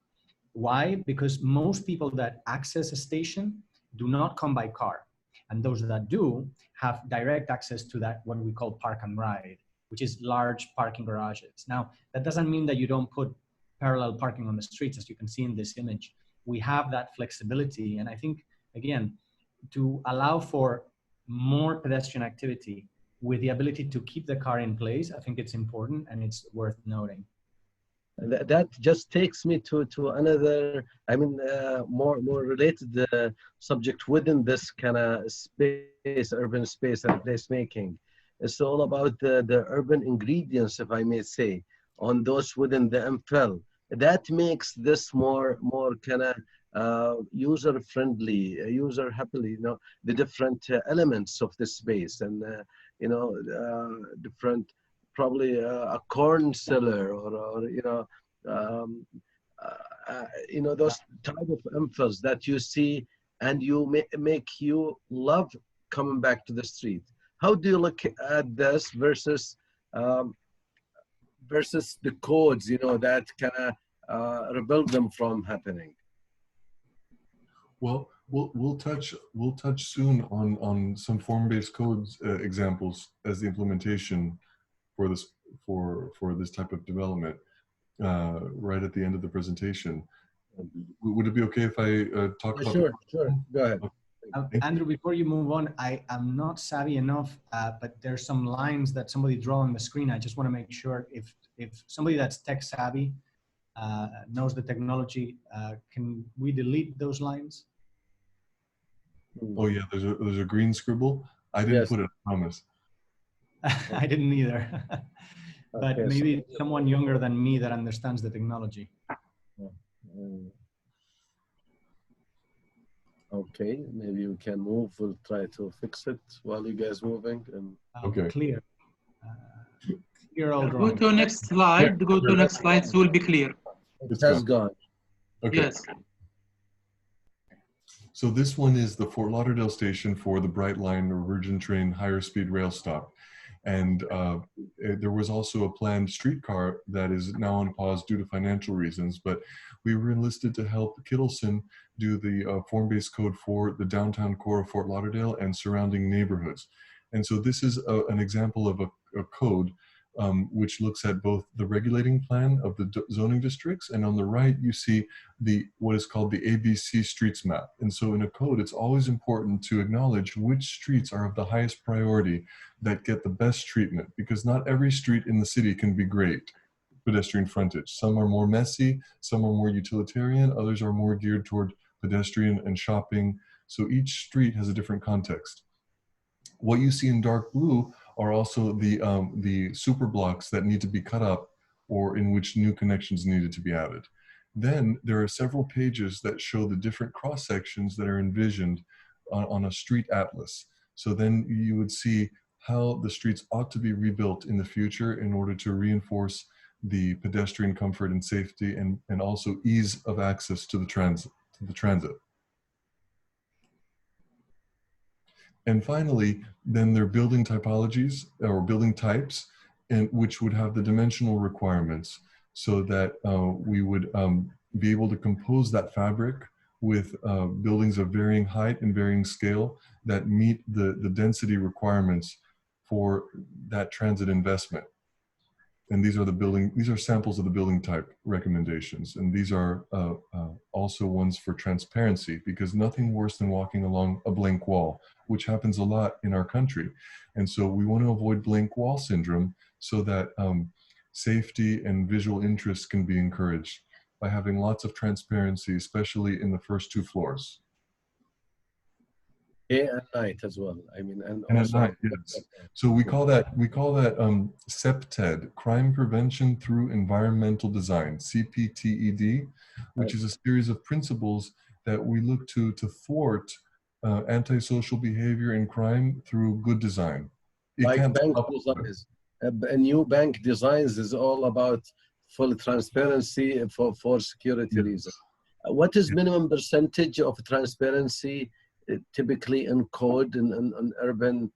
B: Why? Because most people that access a station do not come by car. And those that do have direct access to that, what we call park and ride, which is large parking garages. Now, that doesn't mean that you don't put parallel parking on the streets, as you can see in this image. We have that flexibility. And I think, again, to allow for more pedestrian activity with the ability to keep the car in place, I think it's important and it's worth noting.
A: That just takes me to another, I mean, more related subject within this kind of space, urban space and placemaking. It's all about the urban ingredients, if I may say, on those within the MPhil. That makes this more kind of user-friendly, user-happily, you know, the different elements of the space, and you know, different, probably a corn cellar or you know, those type of MPhils that you see and you make you love coming back to the street. How do you look at this versus the codes, you know, that kind of rebuild them from happening?
C: Well, we'll touch soon on some form-based codes examples as the implementation for this type of development right at the end of the presentation. Would it be okay if I talk about?
A: Sure, go ahead.
B: Andrew, before you move on, I am not savvy enough, but there's some lines that somebody drew on the screen. I just want to make sure if somebody that's tech savvy knows the technology, can we delete those lines?
C: Oh yeah, there's a green scribble. I didn't put it, I promise.
B: I didn't either. but
A: Okay,
B: maybe someone younger than me that understands the technology.
A: Okay, maybe we can move. We'll try to fix it while you guys moving. And
C: Okay.
B: Clear. Clear all
D: Go
B: drawings.
D: to next slide. Go to next slide. So will be clear.
A: it has gone.
C: Okay.
D: Yes.
C: So this one is the Fort Lauderdale station for the Bright Line or Virgin Train higher speed rail stop. And there was also a planned streetcar that is now on pause due to financial reasons, but we were enlisted to help Kittleson do the form-based code for the downtown core of Fort Lauderdale and surrounding neighborhoods. And so this is an example of a code which looks at both the regulating plan of the zoning districts, and on the right you see what is called the ABC streets map. And so in a code, it's always important to acknowledge which streets are of the highest priority that get the best treatment, because not every street in the city can be great pedestrian frontage. Some are more messy, some are more utilitarian, others are more geared toward pedestrian and shopping. So each street has a different context. What you see in dark blue are also the super blocks that need to be cut up or in which new connections needed to be added. Then there are several pages that show the different cross sections that are envisioned on a street atlas. So then you would see how the streets ought to be rebuilt in the future in order to reinforce the pedestrian comfort and safety, and also ease of access to the transit. And finally, then there are building typologies or building types, and which would have the dimensional requirements so that we would be able to compose that fabric with buildings of varying height and varying scale that meet the density requirements for that transit investment. And these are samples of the building type recommendations. And these are also ones for transparency, because nothing worse than walking along a blank wall, which happens a lot in our country. And so we want to avoid blank wall syndrome so that safety and visual interest can be encouraged by having lots of transparency, especially in the first 2 floors.
A: Day and night as well. I mean, and
C: And
A: also,
C: at night, yes. So we call that CPTED, Crime Prevention Through Environmental Design, CPTED, which is a series of principles that we look to thwart antisocial behavior and crime through good design.
A: like bank designs. New bank designs is all about full transparency for security reasons. What is minimum percentage of transparency typically in code in urban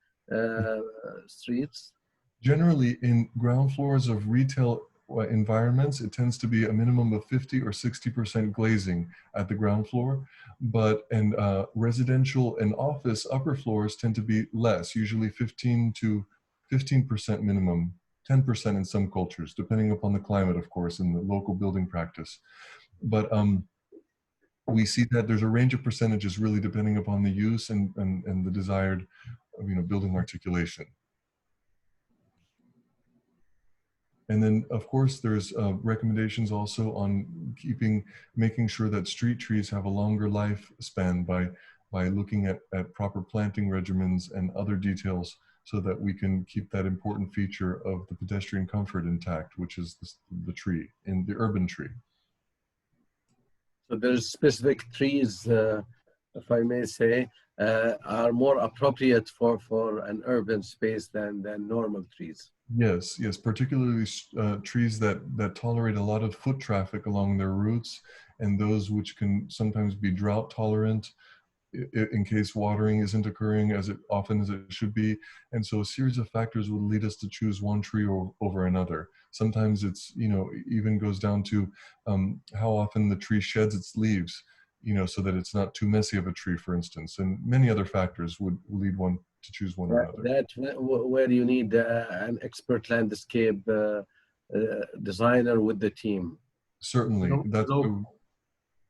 A: streets?
C: Generally, in ground floors of retail environments, it tends to be a minimum of 50 or 60% glazing at the ground floor. But in residential and office upper floors tend to be less, usually 15% minimum, 10% in some cultures, depending upon the climate, of course, and the local building practice. But we see that there's a range of percentages really depending upon the use and the desired, building articulation. And then, of course, there's recommendations also on making sure that street trees have a longer lifespan by looking at proper planting regimens and other details so that we can keep that important feature of the pedestrian comfort intact, which is the tree, in the urban tree.
A: So there's specific trees, if I may say, are more appropriate for an urban space than normal trees.
C: Yes, particularly trees that tolerate a lot of foot traffic along their roots, and those which can sometimes be drought tolerant in case watering isn't occurring as often as it should be. And so a series of factors will lead us to choose one tree over another. Sometimes it's, even goes down to how often the tree sheds its leaves, so that it's not too messy of a tree, for instance, and many other factors would lead one to choose one another.
A: That's where you need an expert landscape designer with the team.
C: Certainly,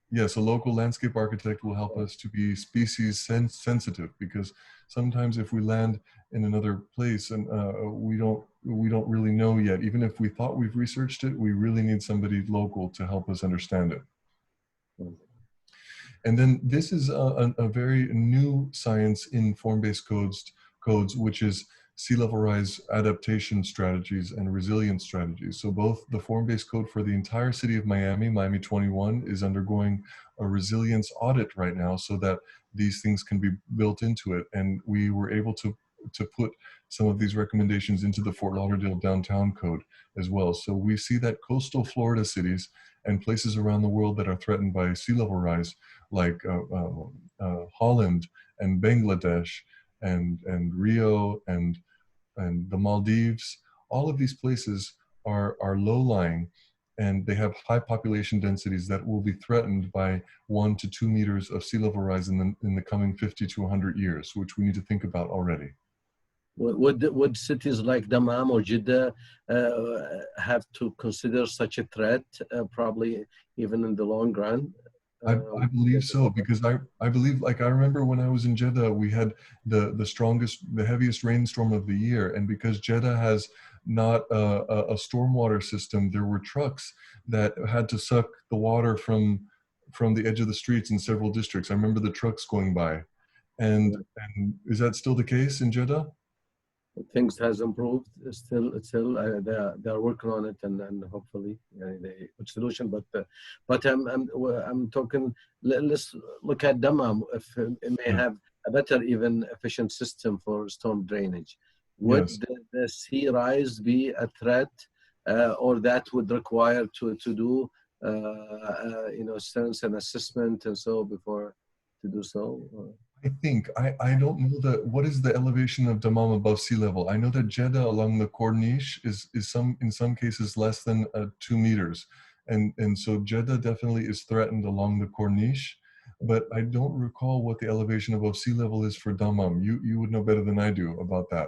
C: yes, a local landscape architect will help us to be species sensitive, because sometimes if we land in another place and we don't really know yet, even if we thought we've researched it, we really need somebody local to help us understand it. And then this is a very new science in form-based codes, which is sea level rise adaptation strategies and resilience strategies. So both the form-based code for the entire city of Miami, Miami 21, is undergoing a resilience audit right now so that these things can be built into it. And we were able to put some of these recommendations into the Fort Lauderdale downtown code as well. So we see that coastal Florida cities and places around the world that are threatened by sea level rise, like Holland and Bangladesh and Rio and the Maldives, all of these places are low-lying, and they have high population densities that will be threatened by 1 to 2 meters of sea level rise in the coming 50 to 100 years, which we need to think about already.
A: Would cities like Dammam or Jeddah have to consider such a threat, probably even in the long run?
C: I believe so, because I believe, like, I remember when I was in Jeddah, we had the heaviest rainstorm of the year, and because Jeddah has not a stormwater system, there were trucks that had to suck the water from the edge of the streets in several districts. I remember the trucks going by, and is that still the case in Jeddah?
A: Things has improved. Still, they are working on it, and hopefully they good solution. But I'm talking. Let's look at Dammam. If it may have a better, even efficient system for storm drainage, would the sea rise be a threat, or that would require to do sense and assessment and so before to do so?
C: I think, I don't know what is the elevation of Dammam above sea level. I know that Jeddah along the Corniche is in some cases less than 2 meters. And so Jeddah definitely is threatened along the Corniche, but I don't recall what the elevation above sea level is for Dammam. You would know better than I do about that.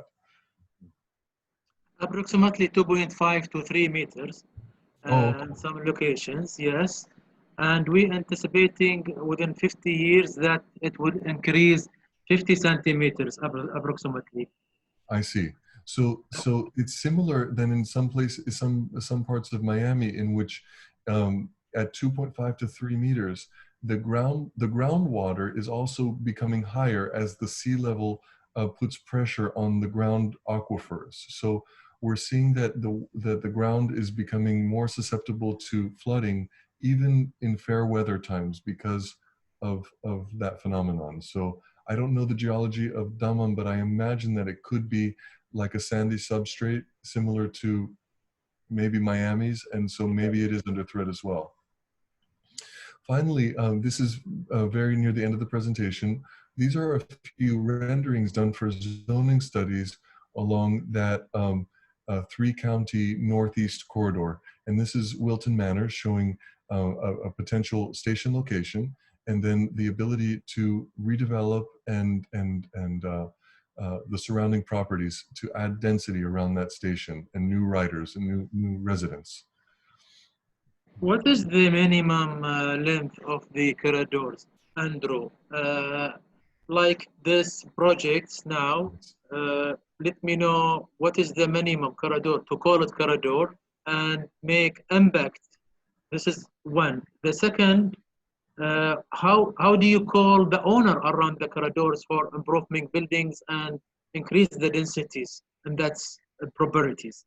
D: Approximately 2.5 to 3 meters in some locations, yes. And we're anticipating within 50 years that it would increase 50 centimeters approximately.
C: I see. So it's similar than in some places, some parts of Miami, in which at 2.5 to 3 meters, the groundwater is also becoming higher as the sea level puts pressure on the ground aquifers. So we're seeing that the ground is becoming more susceptible to flooding even in fair weather times because of that phenomenon. So I don't know the geology of Dammam, but I imagine that it could be like a sandy substrate similar to maybe Miami's, and so maybe it is under threat as well. Finally, this is very near the end of the presentation. These are a few renderings done for zoning studies along that 3-county northeast corridor. And this is Wilton Manor showing a potential station location, and then the ability to redevelop and the surrounding properties to add density around that station and new riders and new residents.
D: What is the minimum length of the corridors, Andrew? Like this project now, let me know what is the minimum corridor to call it corridor and make impact. This is one. The second, how do you call the owner around the corridors for improving buildings and increase the densities and that's properties?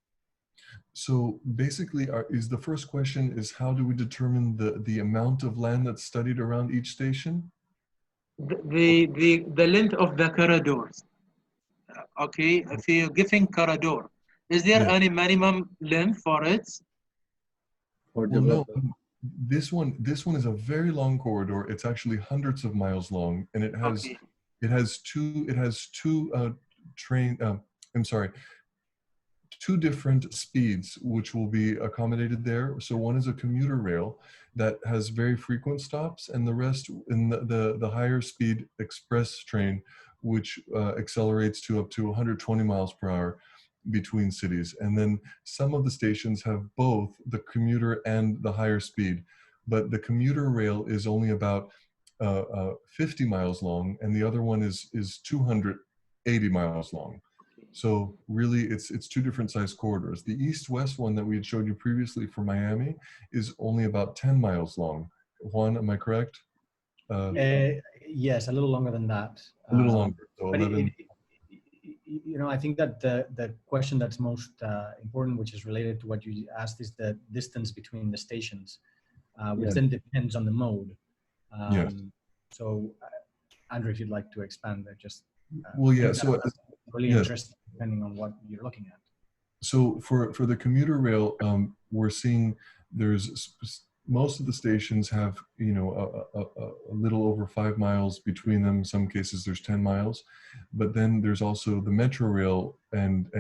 C: So basically, the first question is how do we determine the amount of land that's studied around each station?
D: The length of the corridors. Okay, if you're giving corridor, is there any minimum length for it?
C: Well, no, this one is a very long corridor. It's actually hundreds of miles long, and it has two different speeds which will be accommodated there. So one is a commuter rail that has very frequent stops, and the rest in the higher speed express train, which accelerates to up to 120 miles per hour between cities. And then some of the stations have both the commuter and the higher speed, but the commuter rail is only about 50 miles long, and the other one is 280 miles long. So really, it's two different size corridors. The east-west one that we had showed you previously for Miami is only about 10 miles long. Juan, am I correct?
B: Yes, a little longer than that.
C: A little longer. So
B: you know, I think that the question that's most important, which is related to what you asked, is the distance between the stations, which then depends on the mode.
C: Yes.
B: So, Andrew, if you'd like to expand there, just
C: well, yeah. So
B: really interesting, depending on what you're looking at.
C: So for the commuter rail, we're seeing there's most of the stations have, you know, a little over 5 miles between them. In some cases there's 10 miles, but then there's also the metro rail and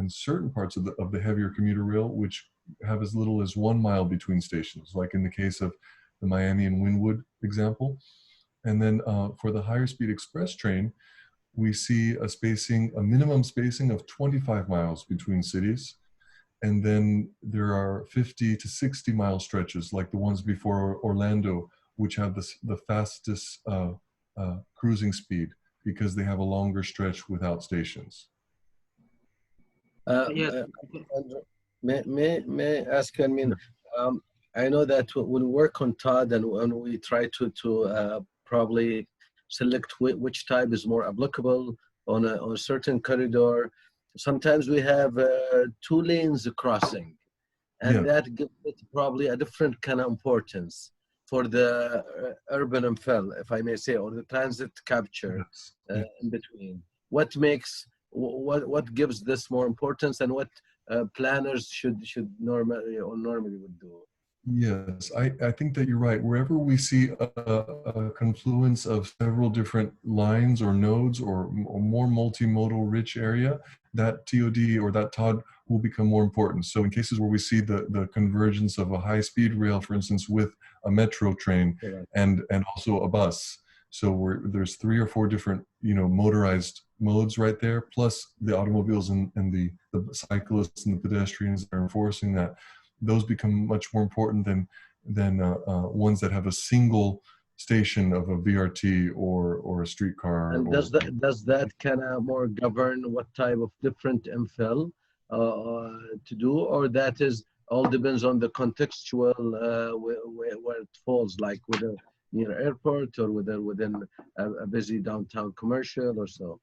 C: certain parts of the heavier commuter rail which have as little as 1 mile between stations, like in the case of the Miami and Wynwood example. And then for the higher speed express train, we see a minimum spacing of 25 miles between cities. And then there are 50 to 60 mile stretches like the ones before Orlando, which have the fastest cruising speed because they have a longer stretch without stations.
D: Yes.
A: May I ask, I mean, I know that when we work on TOD and when we try to probably select which type is more applicable on a certain corridor, sometimes we have 2 lanes crossing, and that gives it probably a different kind of importance for the urban infill, if I may say, or the transit capture in between. What makes, what gives this more importance, and what planners should normally would do?
C: Yes, I think that you're right. Wherever we see a confluence of several different lines or nodes or more multimodal rich area, that TOD or that TOD will become more important. So in cases where we see the convergence of a high-speed rail, for instance, with a metro train and also a bus, so there's 3 or 4 different, you know, motorized modes right there, plus the automobiles and the cyclists and the pedestrians that are enforcing that. Those become much more important than ones that have a single station of a VRT or a streetcar.
A: And does that kind of more govern what type of different infill to do, or that is all depends on the contextual where it falls, like whether near airport or whether within a busy downtown commercial or so?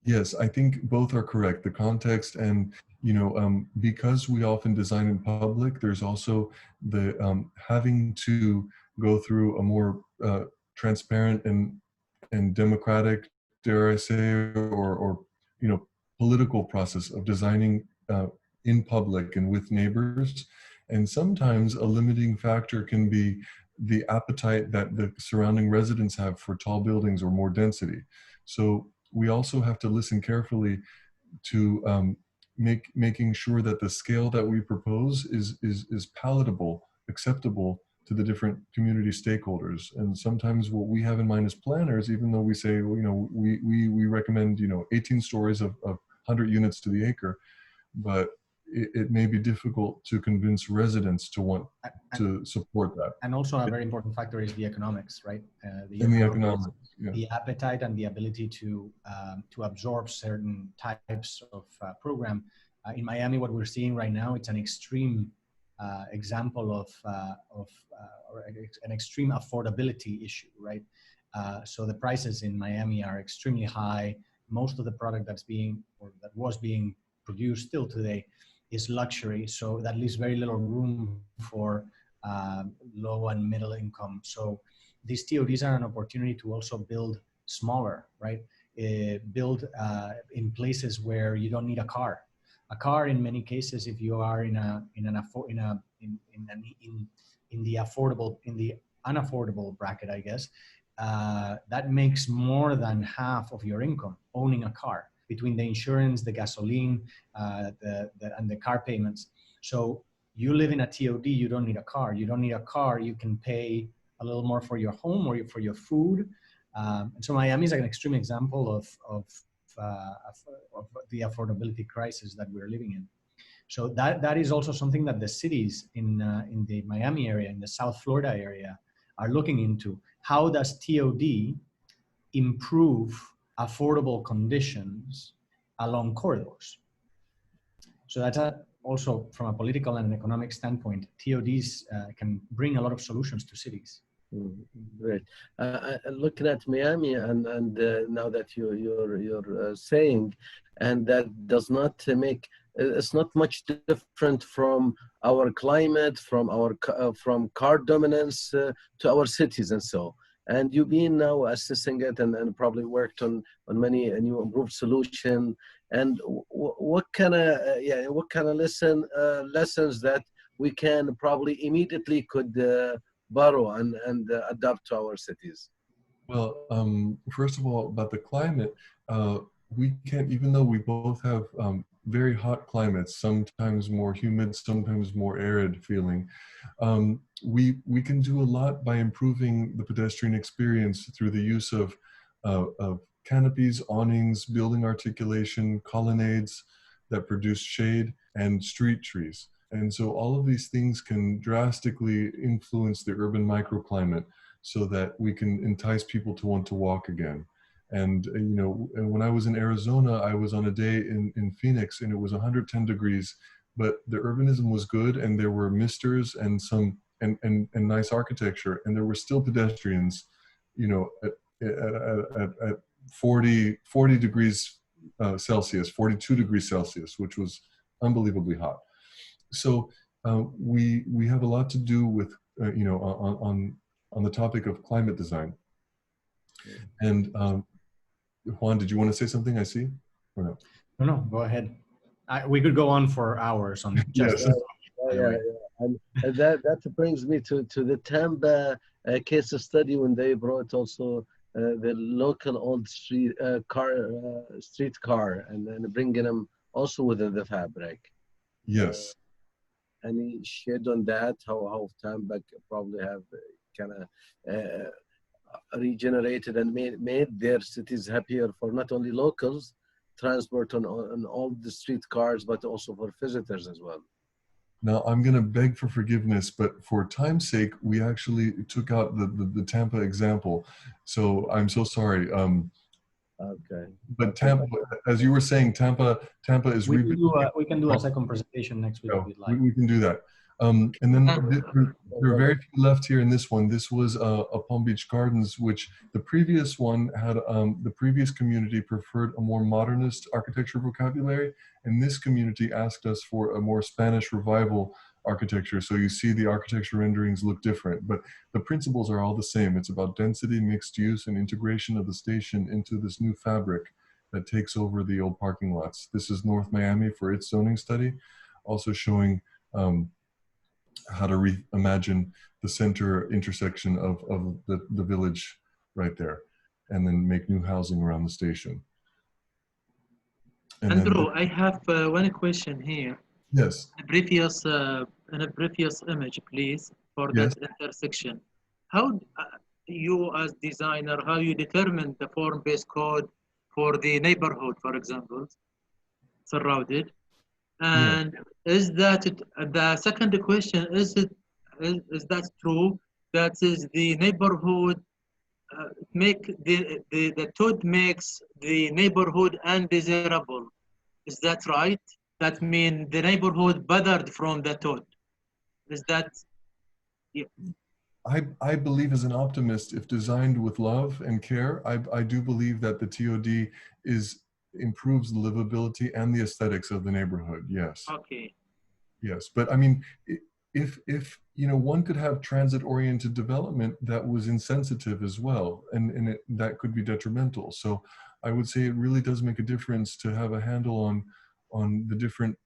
C: Yes, I think both are correct. The context and, you know, because we often design in public, there's also the having to go through a more transparent and democratic, dare I say, or you know, political process of designing in public and with neighbors. And sometimes a limiting factor can be the appetite that the surrounding residents have for tall buildings or more density. So we also have to listen carefully to making sure that the scale that we propose is palatable, acceptable to the different community stakeholders. And sometimes what we have in mind as planners, even though we say, well, you know, we recommend, you know, 18 stories of 100 units to the acre, but it may be difficult to convince residents to want to support that.
B: And also a very important factor is the economics, right? The appetite and the ability to absorb certain types of program. In Miami, what we're seeing right now, it's an extreme example of an extreme affordability issue, right? So the prices in Miami are extremely high. Most of the product that was being produced still today is luxury, so that leaves very little room for low and middle income. So these TODs are an opportunity to also build smaller, right? Build in places where you don't need a car. A car, in many cases, if you are in the unaffordable bracket, I guess, that makes more than half of your income owning a car, between the insurance, the gasoline, and the car payments. So you live in a TOD, you don't need a car. You don't need a car, you can pay a little more for your home or for your food. And so Miami is an extreme example of the affordability crisis that we're living in. So that is also something that the cities in the Miami area, in the South Florida area, are looking into. How does TOD improve affordable conditions along corridors? So that's also from a political and an economic standpoint, TODs can bring a lot of solutions to cities.
A: Great. Looking at Miami and now that you're saying, and that does not make it's not much different from our climate, from our from car dominance to our cities and so. And you've been now assessing it and probably worked on many new improved solution. And what kind of lessons that we can probably immediately could borrow and adapt to our cities?
C: Well, first of all, about the climate, we can't, even though we both have very hot climates, sometimes more humid, sometimes more arid feeling, we can do a lot by improving the pedestrian experience through the use of canopies, awnings, building articulation, colonnades that produce shade, and street trees. And so all of these things can drastically influence the urban microclimate so that we can entice people to want to walk again. And, you know, when I was in Arizona, I was on a day in Phoenix and it was 110 degrees, but the urbanism was good and there were misters and some, and nice architecture. And there were still pedestrians, you know, at 40 degrees Celsius, 42 degrees Celsius, which was unbelievably hot. So we have a lot to do with, you know, on the topic of climate design. And Juan, did you want to say something? I see, or no?
B: No, go ahead. We could go on for hours on just.
C: Yes.
A: Yeah. And that brings me to the Tampa case study when they brought also the local old street car and then bringing them also within the fabric.
C: Yes.
A: Any shed on that? How Tampa probably have kind of regenerated and made their cities happier for not only locals, transport on all the street cars, but also for visitors as well.
C: Now I'm going to beg for forgiveness, but for time's sake, we actually took out the Tampa example. So I'm so sorry.
A: Okay.
C: But Tampa, as you were saying, Tampa is.
B: We can do a second presentation next week if you'd like.
C: We can do that. And then there are very few left here in this one. This was a Palm Beach Gardens, which the previous one had, the previous community preferred a more modernist architecture vocabulary, and this community asked us for a more Spanish revival architecture. So you see the architecture renderings look different, but the principles are all the same. It's about density, mixed use, and integration of the station into this new fabric that takes over the old parking lots. This is North Miami for its zoning study, also showing how to reimagine the center intersection of the village right there, and then make new housing around the station. And
D: Andrew, I have one question here.
C: Yes.
D: In a previous image, please, for
C: Yes.
D: that intersection. How you as designer, how you determine the form-based code for the neighborhood, for example, surrounded? And is that the second question? Is that true? That is the neighborhood the toad makes the neighborhood undesirable. Is that right? That means the neighborhood bothered from the toad. Is that? Yeah.
C: I believe as an optimist, if designed with love and care, I do believe that the TOD improves the livability and the aesthetics of the neighborhood. Yes.
D: Okay.
C: Yes, but I mean, if you know, one could have transit-oriented development that was insensitive as well, and that could be detrimental. So I would say it really does make a difference to have a handle on the different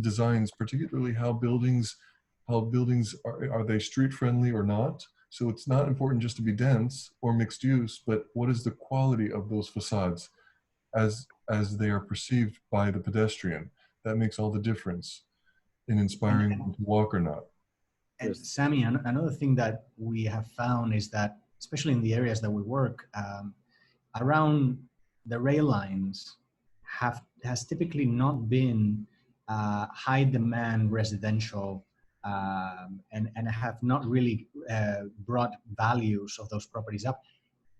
C: designs, particularly how buildings are they street friendly or not. So it's not important just to be dense or mixed use, but what is the quality of those facades as they are perceived by the pedestrian? That makes all the difference in inspiring them to walk or not.
B: And Sami, another thing that we have found is that, especially in the areas that we work, around the rail lines has typically not been high demand residential and have not really brought values of those properties up.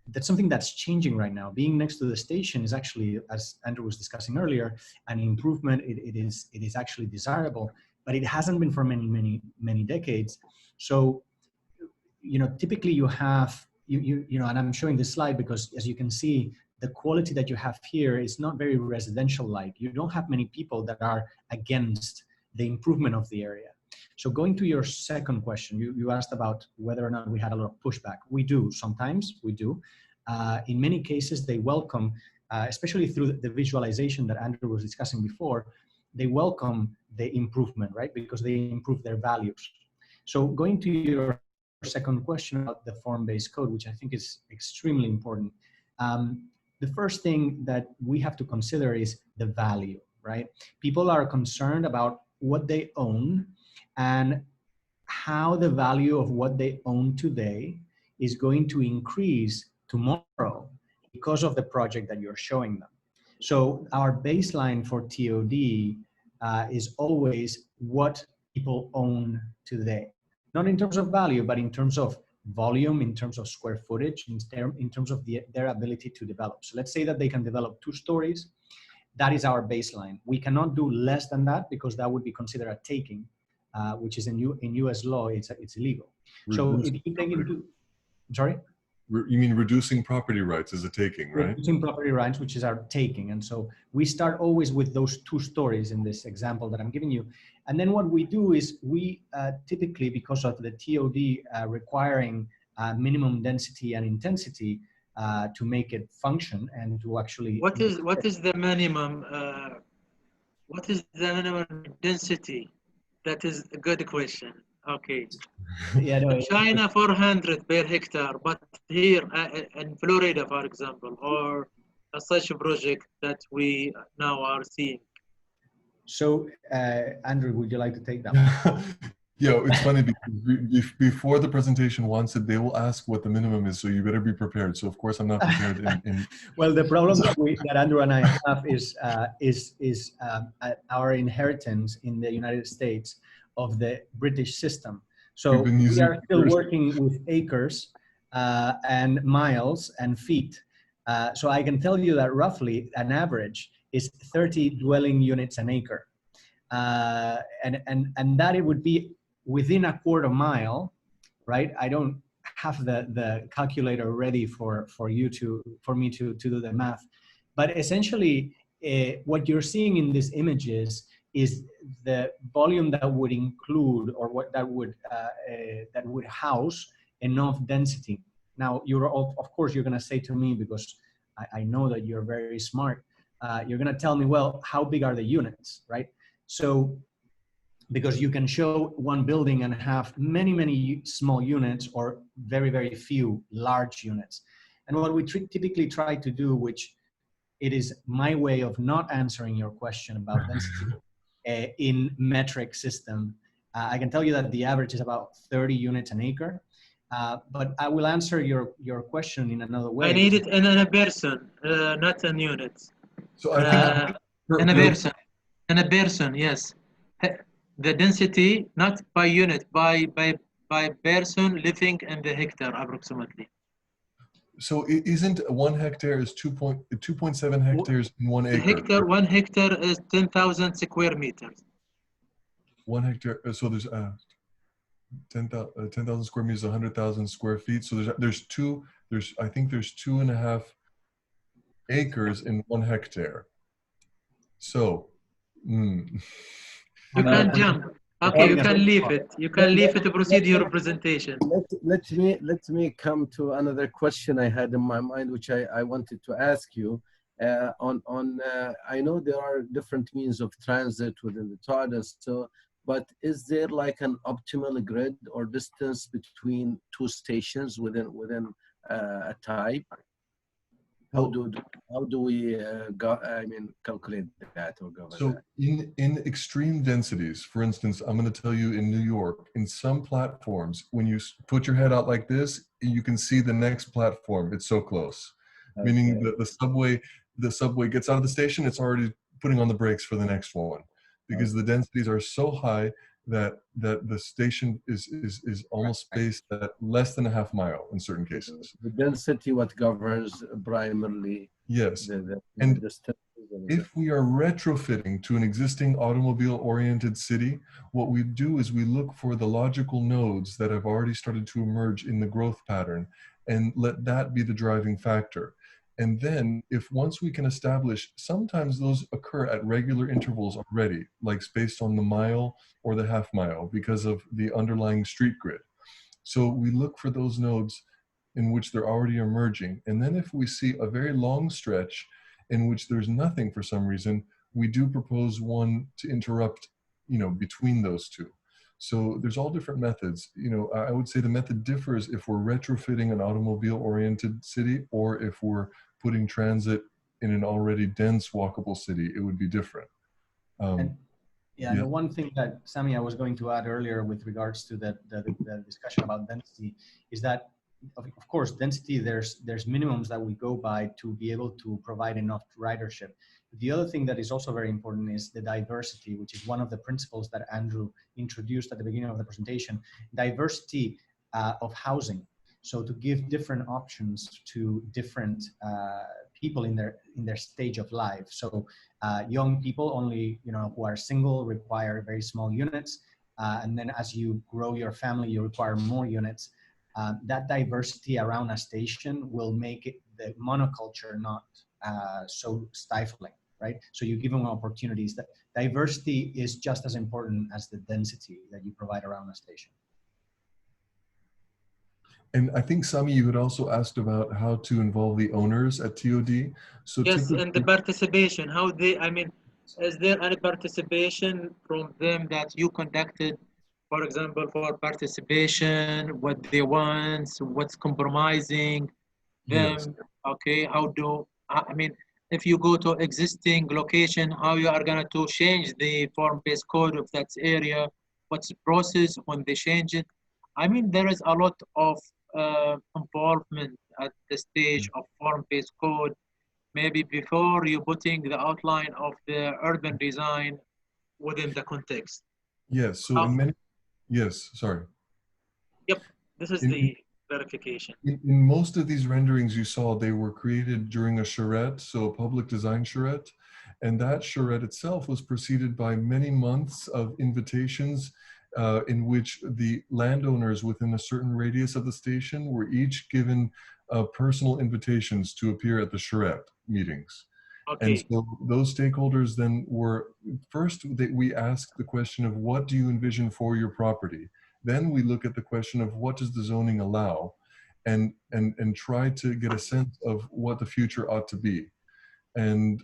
B: That's something that's changing right now. Being next to the station is actually, as Andrew was discussing earlier, an improvement. It is actually desirable, but it hasn't been for many decades. So typically you have, and I'm showing this slide because as you can see, the quality that you have here is not very residential-like. You don't have many people that are against the improvement of the area. So going to your second question, you asked about whether or not we had a lot of pushback. We do, sometimes we do. In many cases, they welcome, especially through the visualization that Andrew was discussing before, they welcome the improvement, right? Because they improve their values. So going to your second question about the form-based code, which I think is extremely important. The first thing that we have to consider is the value, right? People are concerned about what they own and how the value of what they own today is going to increase tomorrow because of the project that you're showing them. So our baseline for TOD is always what people own today. Not in terms of value, but in terms of volume, in terms of square footage, in terms of their ability to develop. So let's say that they can develop 2 stories. That is our baseline. We cannot do less than that because that would be considered a taking, which is in US law, it's illegal. So if you take into, sorry?
C: You mean reducing property rights is a taking, right?
B: Reducing property rights, which is our taking. And so we start always with those 2 stories in this example that I'm giving you. And then what we do is we typically, because of the TOD requiring minimum density and intensity to make it function and to actually...
D: What is the minimum, what is the minimum density? That is a good question. Okay.
B: Yeah, no,
D: China 400 per hectare, but here in Florida, for example, or such a project that we now are seeing.
B: So, Andrew, would you like to take that one?
C: Yeah, it's funny because before the presentation, Juan said they will ask what the minimum is, so you better be prepared. So of course I'm not prepared.
B: Well, the problem that Andrew and I have is our inheritance in the United States of the British system. So we are still working with acres and miles and feet. So I can tell you that roughly an average is 30 dwelling units an acre. And that it would be within a quarter mile, right? I don't have the calculator ready for me to do the math. But essentially, what you're seeing in these images is the volume that would include, or what that would house enough density. Now, of course, you're going to say to me, because I know that you're very smart, you're going to tell me, well, how big are the units, right? So, because you can show one building and have many, many small units or very, very few large units. And what we typically try to do, which it is my way of not answering your question about density in metric system, I can tell you that the average is about 30 units an acre. But I will answer your question in another way.
D: I need it in a person, not in units.
C: So I think
D: in a person, yes. The density, not by unit, by person living in the hectare approximately.
C: So isn't 1 hectare is 2.7 hectares in 1 acre?
D: 1 hectare is 10,000 square meters.
C: 1 hectare. So there's 10,000 square meters, 100,000 square feet. So I think there's 2.5 acres in 1 hectare. So.
D: You can jump. Okay, you can leave it. You can leave it to proceed your presentation.
A: Let me come to another question I had in my mind, which I wanted to ask you. I know there are different means of transit within the TOD, but is there like an optimal grid or distance between 2 stations within a type? How do we calculate that or govern
C: so
A: that?
C: in extreme densities, for instance, I'm going to tell you in New York, in some platforms, when you put your head out like this, you can see the next platform. It's so close. Okay. Meaning the subway gets out of the station, it's already putting on the brakes for the next one, because the densities are so high that the station is almost spaced at less than a half mile in certain cases.
A: The density what governs primarily.
C: Yes.
A: The
C: and
A: distance
C: If we are retrofitting to an existing automobile-oriented city, what we do is we look for the logical nodes that have already started to emerge in the growth pattern and let that be the driving factor. And then if once we can establish, sometimes those occur at regular intervals already, like based on the mile or the half mile because of the underlying street grid. So we look for those nodes in which they're already emerging. And then if we see a very long stretch in which there's nothing for some reason, we do propose one to interrupt, between those two. So there's all different methods. I would say the method differs if we're retrofitting an automobile-oriented city or if we're putting transit in an already dense walkable city, it would be different.
B: The one thing that, Sami, I was going to add earlier with regards to the discussion about density is that, of course, density, there's minimums that we go by to be able to provide enough ridership. The other thing that is also very important is the diversity, which is one of the principles that Andrew introduced at the beginning of the presentation, diversity of housing. So to give different options to different people in their stage of life. So young people only, who are single require very small units. And then as you grow your family, you require more units. That diversity around a station will make it the monoculture not so stifling, right? So you give them opportunities. That diversity is just as important as the density that you provide around a station.
C: And I think, Sami, you had also asked about how to involve the owners at TOD. So
D: yes, and the participation, how they, is there any participation from them that you conducted, for example, for participation, what they want, what's compromising them, yes. Okay, if you go to existing location, how you are going to change the form-based code of that area, what's the process when they change it. There is a lot of involvement at the stage of form-based code, maybe before you putting the outline of the urban design within the context.
C: Yes, so in many, yes, sorry.
D: Yep, this is the verification.
C: In most of these renderings you saw, they were created during a charrette, so a public design charrette, and that charrette itself was preceded by many months of invitations in which the landowners within a certain radius of the station were each given personal invitations to appear at the charrette meetings. Okay. And so those stakeholders then were, first we ask the question of what do you envision for your property? Then we look at the question of what does the zoning allow and try to get a sense of what the future ought to be. And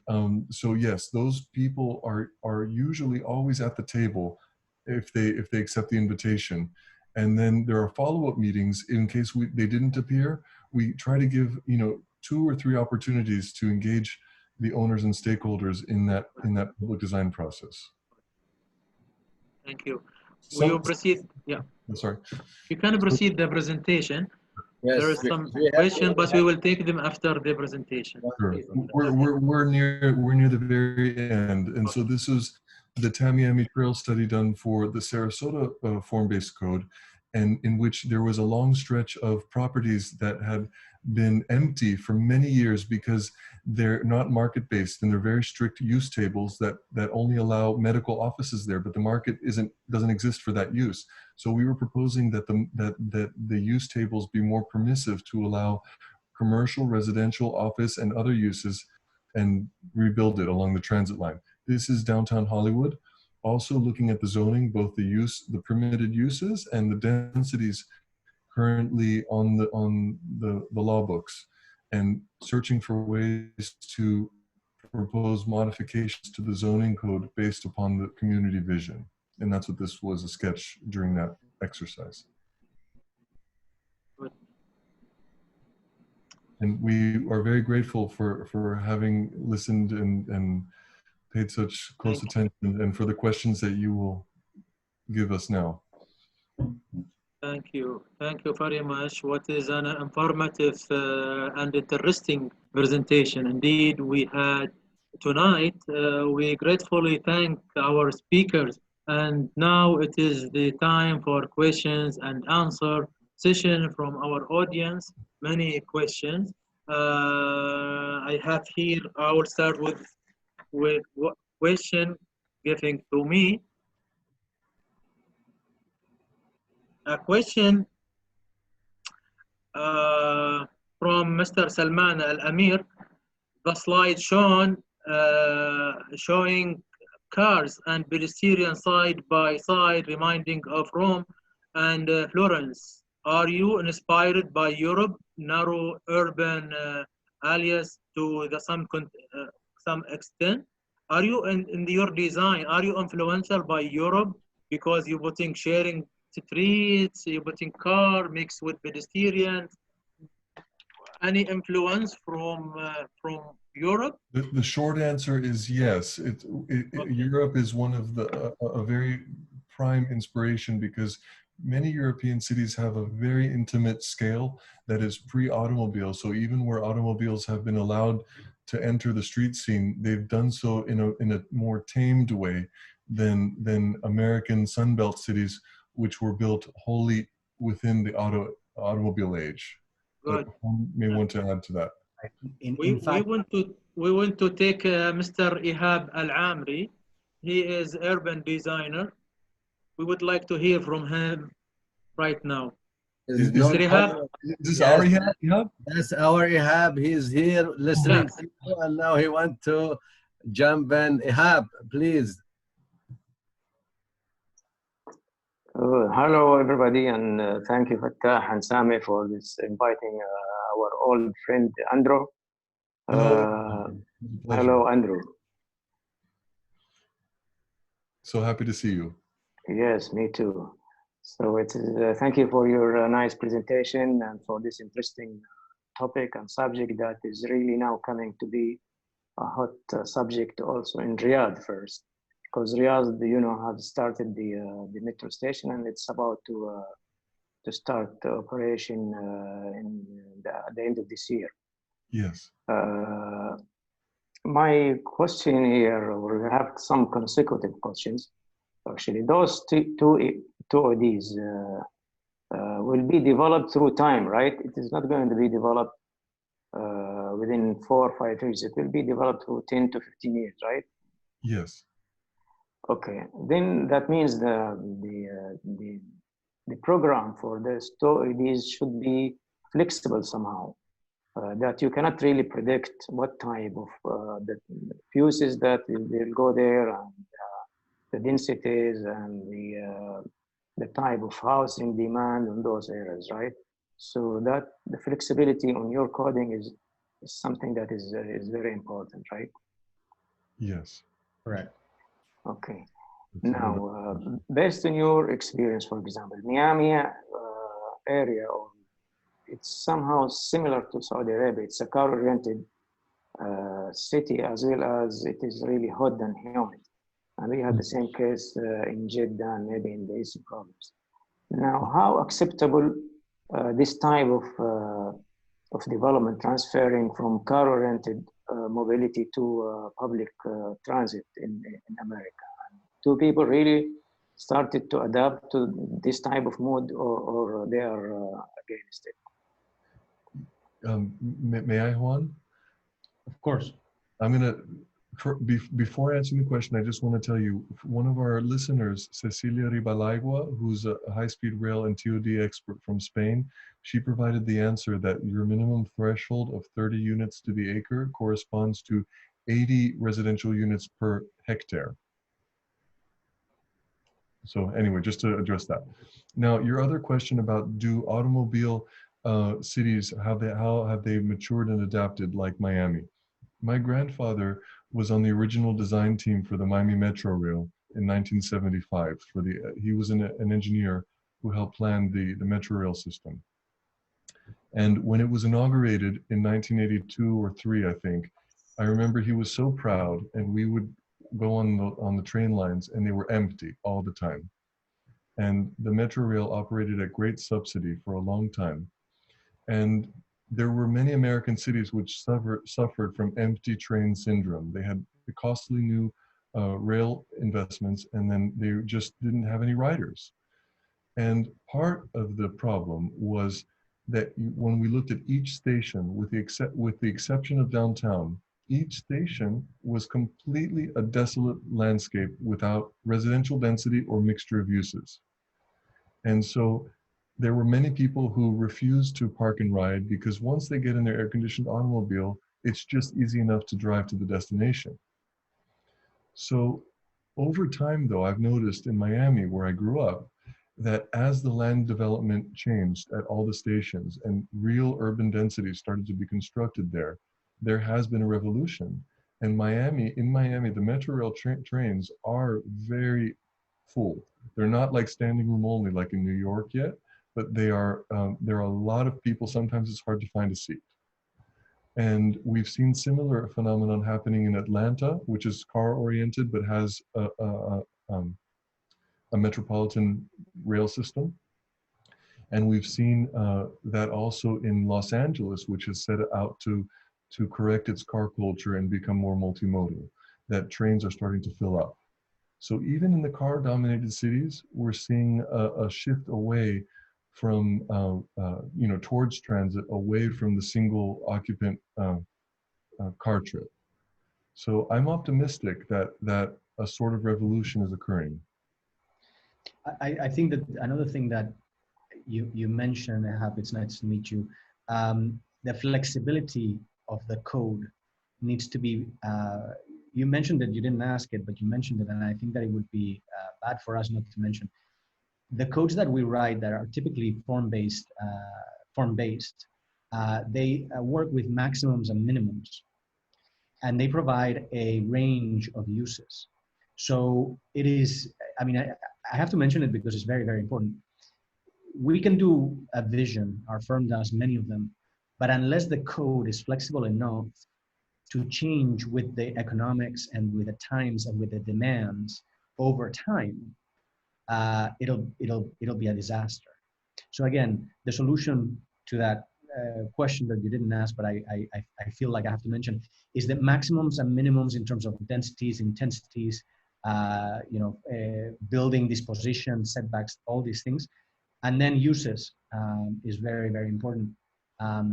C: so yes, those people are usually always at the table if they accept the invitation. And then there are follow-up meetings in case they didn't appear. We try to give 2 or 3 opportunities to engage the owners and stakeholders in that public design process.
D: Thank you. Will you proceed? Yeah.
C: I'm sorry.
D: You can proceed the presentation.
A: Yes,
D: there is some questions, but we will take them after the presentation.
C: Sure. We're near the very end, and so this is the Tamiami Trail study done for the Sarasota form-based code, and in which there was a long stretch of properties that had been empty for many years because they're not market-based and they're very strict use tables that only allow medical offices there, but the market doesn't exist for that use. So we were proposing that the use tables be more permissive to allow commercial, residential, office, and other uses, and rebuild it along the transit line. This is downtown Hollywood. Also looking at the zoning, both the permitted uses and the densities currently on the law books, and searching for ways to propose modifications to the zoning code based upon the community vision. And that's what this was, a sketch during that exercise. And we are very grateful for having listened and paid such close attention, and for the questions that you will give us now.
D: Thank you very much. What is an informative and interesting presentation indeed we had tonight. We gratefully thank our speakers, and now it is the time for questions and answer session from our audience. Many questions. I have here, I will start with with question given to me. A question from Mr. Salman Al-Amir. The slide shown showing cars and pedestrians side by side, reminding of Rome and Florence. Are you inspired by Europe, narrow urban areas to some extent? Are you in your design, are you influential by Europe because you're putting sharing streets, you're putting car mixed with pedestrians? Any influence from Europe?
C: The short answer is yes.
D: Okay.
C: Europe is one of a very prime inspiration because many European cities have a very intimate scale that is pre-automobile. So even where automobiles have been allowed to enter the street scene, they've done so in a more tamed way than American Sunbelt cities, which were built wholly within the automobile age.
D: Good.
C: But who may want to add to that?
D: We want to take Mr. Ihab Al-Amri. He is urban designer. We would like to hear from him right now.
C: Is
D: Mr. Ihab?
C: this our Ihab?
A: That's our Ihab. He's here listening to you, and now he wants to jump in. Ihab, please.
E: Hello, everybody, and thank you, Fatah and Sami, for this inviting our old friend Andrew. Hello, Andrew.
C: So happy to see you.
E: Yes, me too. So it is. Thank you for your nice presentation and for this interesting topic and subject that is really now coming to be a hot subject also in Riyadh first. Because Riyadh, you know, have started the metro station, and it's about to start the operation in the end of this year.
C: Yes.
E: My question here, or we have some consecutive questions. Actually, those two of these will be developed through time, right? It is not going to be developed within 4 or 5 years. It will be developed through 10 to 15 years, right?
C: Yes.
E: Okay, then that means the program for the these should be flexible somehow. That you cannot really predict what type of the fuses that will go there, and the densities and the type of housing demand in those areas, right? So that the flexibility on your coding is something that is very important, right?
C: Yes.
B: Correct.
E: Okay. Now, based on your experience, for example, Miami area, or it's somehow similar to Saudi Arabia. It's a car-oriented city, as well as it is really hot and humid. And we had the same case in Jeddah and maybe in the AC province. Now, how acceptable this type of development transferring from car-oriented mobility to public transit in America? Do people really started to adapt to this type of mode, or they are against it?
C: May I, Juan?
B: Of course.
C: I'm gonna, before answering the question, I just want to tell you, one of our listeners, Cecilia Ribalagua, who's a high-speed rail and TOD expert from Spain, she provided the answer that your minimum threshold of 30 units to the acre corresponds to 80 residential units per hectare. So anyway, just to address that. Now, your other question about do automobile cities, how have they matured and adapted like Miami? My grandfather was on the original design team for the Miami Metro Rail in 1975. He was an engineer who helped plan the Metro Rail system. And when it was inaugurated in 1982 or 3, I think, I remember he was so proud, and we would go on the train lines, and they were empty all the time. And the Metro Rail operated at great subsidy for a long time. And there were many American cities which suffered from empty train syndrome. They had costly new rail investments, and then they just didn't have any riders. And part of the problem was that when we looked at each station, with the exception of downtown, each station was completely a desolate landscape without residential density or mixture of uses. And so there were many people who refused to park and ride because once they get in their air-conditioned automobile, it's just easy enough to drive to the destination. So over time, though, I've noticed in Miami, where I grew up, that as the land development changed at all the stations and real urban density started to be constructed there, there has been a revolution. And in Miami, the Metro Rail trains are very full. They're not like standing room only like in New York yet, but they are, there are a lot of people. Sometimes it's hard to find a seat. And we've seen similar phenomenon happening in Atlanta, which is car-oriented, but has a metropolitan rail system. And we've seen that also in Los Angeles, which has set out to correct its car culture and become more multimodal, that trains are starting to fill up. So even in the car-dominated cities, we're seeing a shift away from, towards transit, away from the single occupant car trip. So I'm optimistic that a sort of revolution is occurring.
B: I think that another thing that you mentioned, Ahab, it's nice to meet you, the flexibility of the code needs to be, you mentioned that you didn't ask it, but you mentioned it, and I think that it would be bad for us not to mention. The codes that we write that are typically form-based, they work with maximums and minimums, and they provide a range of uses. So it is, I mean, I have to mention it because it's very, very important. We can do a vision, our firm does many of them, but unless the code is flexible enough to change with the economics and with the times and with the demands over time, it'll be a disaster. So again, the solution to that question that you didn't ask, but I feel like I have to mention, is that maximums and minimums in terms of densities, intensities, building disposition, setbacks, all these things, and then uses is very, very important.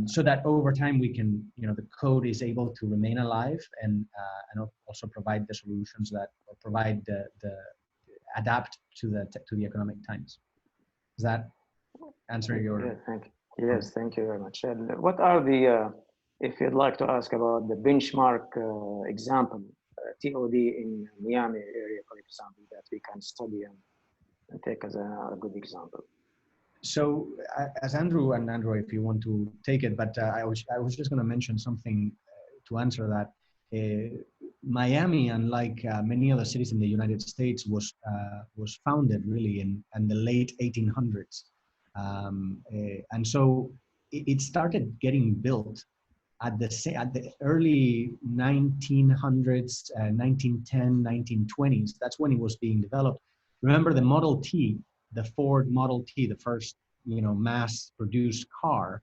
B: So that over time we can, the code is able to remain alive and also provide the solutions that, or provide the adapt to the economic times. Does that answer your?
E: Yeah, thank you. Yes, thank you very much. And what are the, if you'd like to ask about the benchmark example, TOD in Miami area, for example, that we can study and take as a good example?
B: So as Andrew, if you want to take it, but I was just going to mention something to answer that. Miami, unlike many other cities in the United States, was founded really in the late 1800s. And so it started getting built at the early 1900s, 1910, 1920s. That's when it was being developed. Remember the Model T, the Ford Model T, the first mass-produced car,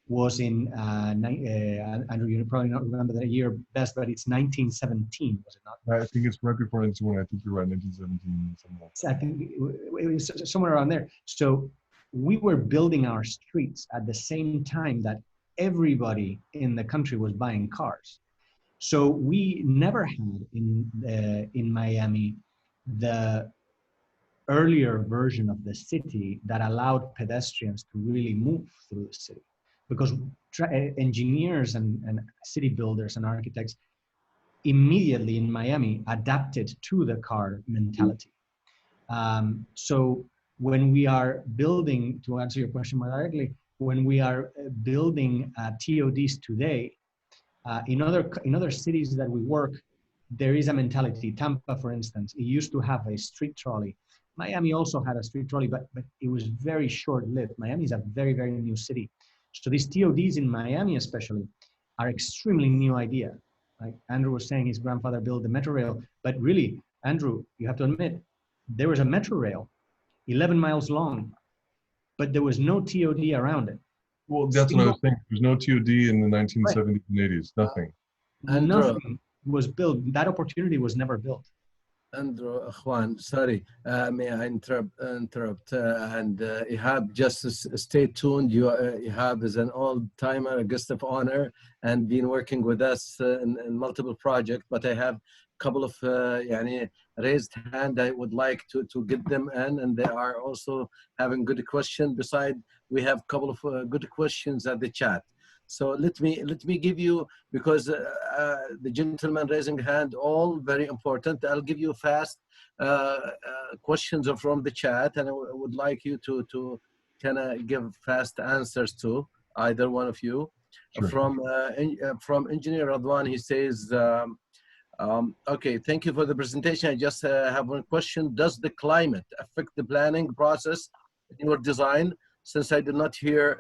B: was in Andrew, you probably not remember the year best, but it's 1917, was it not?
C: I think it's right before 1920. I think you're right, 1917. Something like that.
B: I think it was somewhere around there. So we were building our streets at the same time that everybody in the country was buying cars. So we never had in Miami the earlier version of the city that allowed pedestrians to really move through the city, because engineers and city builders and architects immediately in Miami adapted to the car mentality. So when we are building, to answer your question more directly, when we are building TODs today, in other cities that we work, there is a mentality. Tampa, for instance, it used to have a street trolley. Miami also had a street trolley, but it was very short-lived. Miami is a very, very new city. So these TODs in Miami especially are extremely new idea. Like Andrew was saying, his grandfather built the metro rail, but really, Andrew, you have to admit, there was a metro rail, 11 miles long, but there was no TOD around it.
C: Well, that's what I was saying. There's no TOD in the 1970s and 80s, nothing.
B: Nothing was built. That opportunity was never built.
A: Andrew, Juan, sorry, may I interrupt? Ihab, just stay tuned. Ihab is an old-timer, a guest of honor, and been working with us in multiple projects. But I have a couple of raised hand. I would like to get them in, and they are also having good questions. Besides, we have a couple of good questions at the chat. So let me give you, because the gentleman raising hand, all very important. I'll give you fast questions from the chat, and I would like you to kind of give fast answers to either one of you. Sure. From Engineer Radwan, he says, okay, thank you for the presentation. I just have one question. Does the climate affect the planning process in your design? Since I did not hear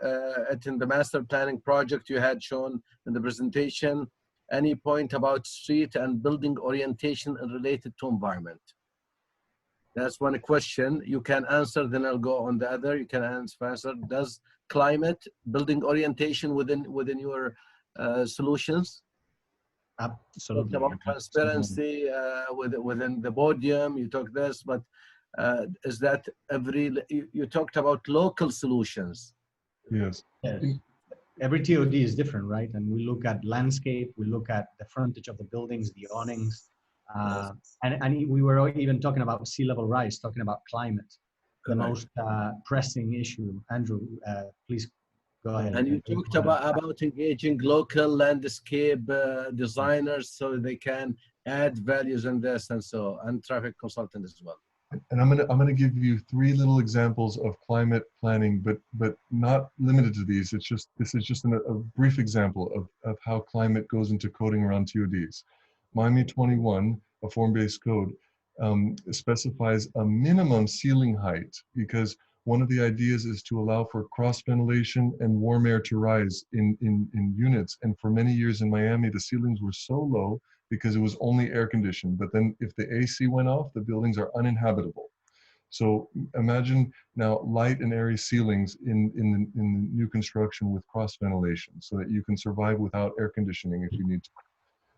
A: it in the master planning project you had shown in the presentation, any point about street and building orientation related to environment? That's one question. You can answer, then I'll go on the other. You can answer faster. Does climate, building orientation within your solutions?
B: Absolutely.
A: You talked about transparency within the podium. You talked this, but is that you talked about local solutions?
C: Yes.
B: Yes. Every TOD is different, right? And we look at landscape, we look at the frontage of the buildings, the awnings, and we were even talking about sea level rise, talking about climate, the most pressing issue. Andrew, please go ahead.
A: And you talked about engaging local landscape designers so they can add values in this, and traffic consultant as well.
C: And I'm gonna give you 3 little examples of climate planning, but not limited to these. This is just a brief example of how climate goes into coding around TODs. Miami 21, a form-based code, specifies a minimum ceiling height, because one of the ideas is to allow for cross ventilation and warm air to rise in units. And for many years in Miami, the ceilings were so low because it was only air conditioned. But then if the AC went off, the buildings are uninhabitable. So imagine now light and airy ceilings in new construction with cross ventilation, so that you can survive without air conditioning if you need to.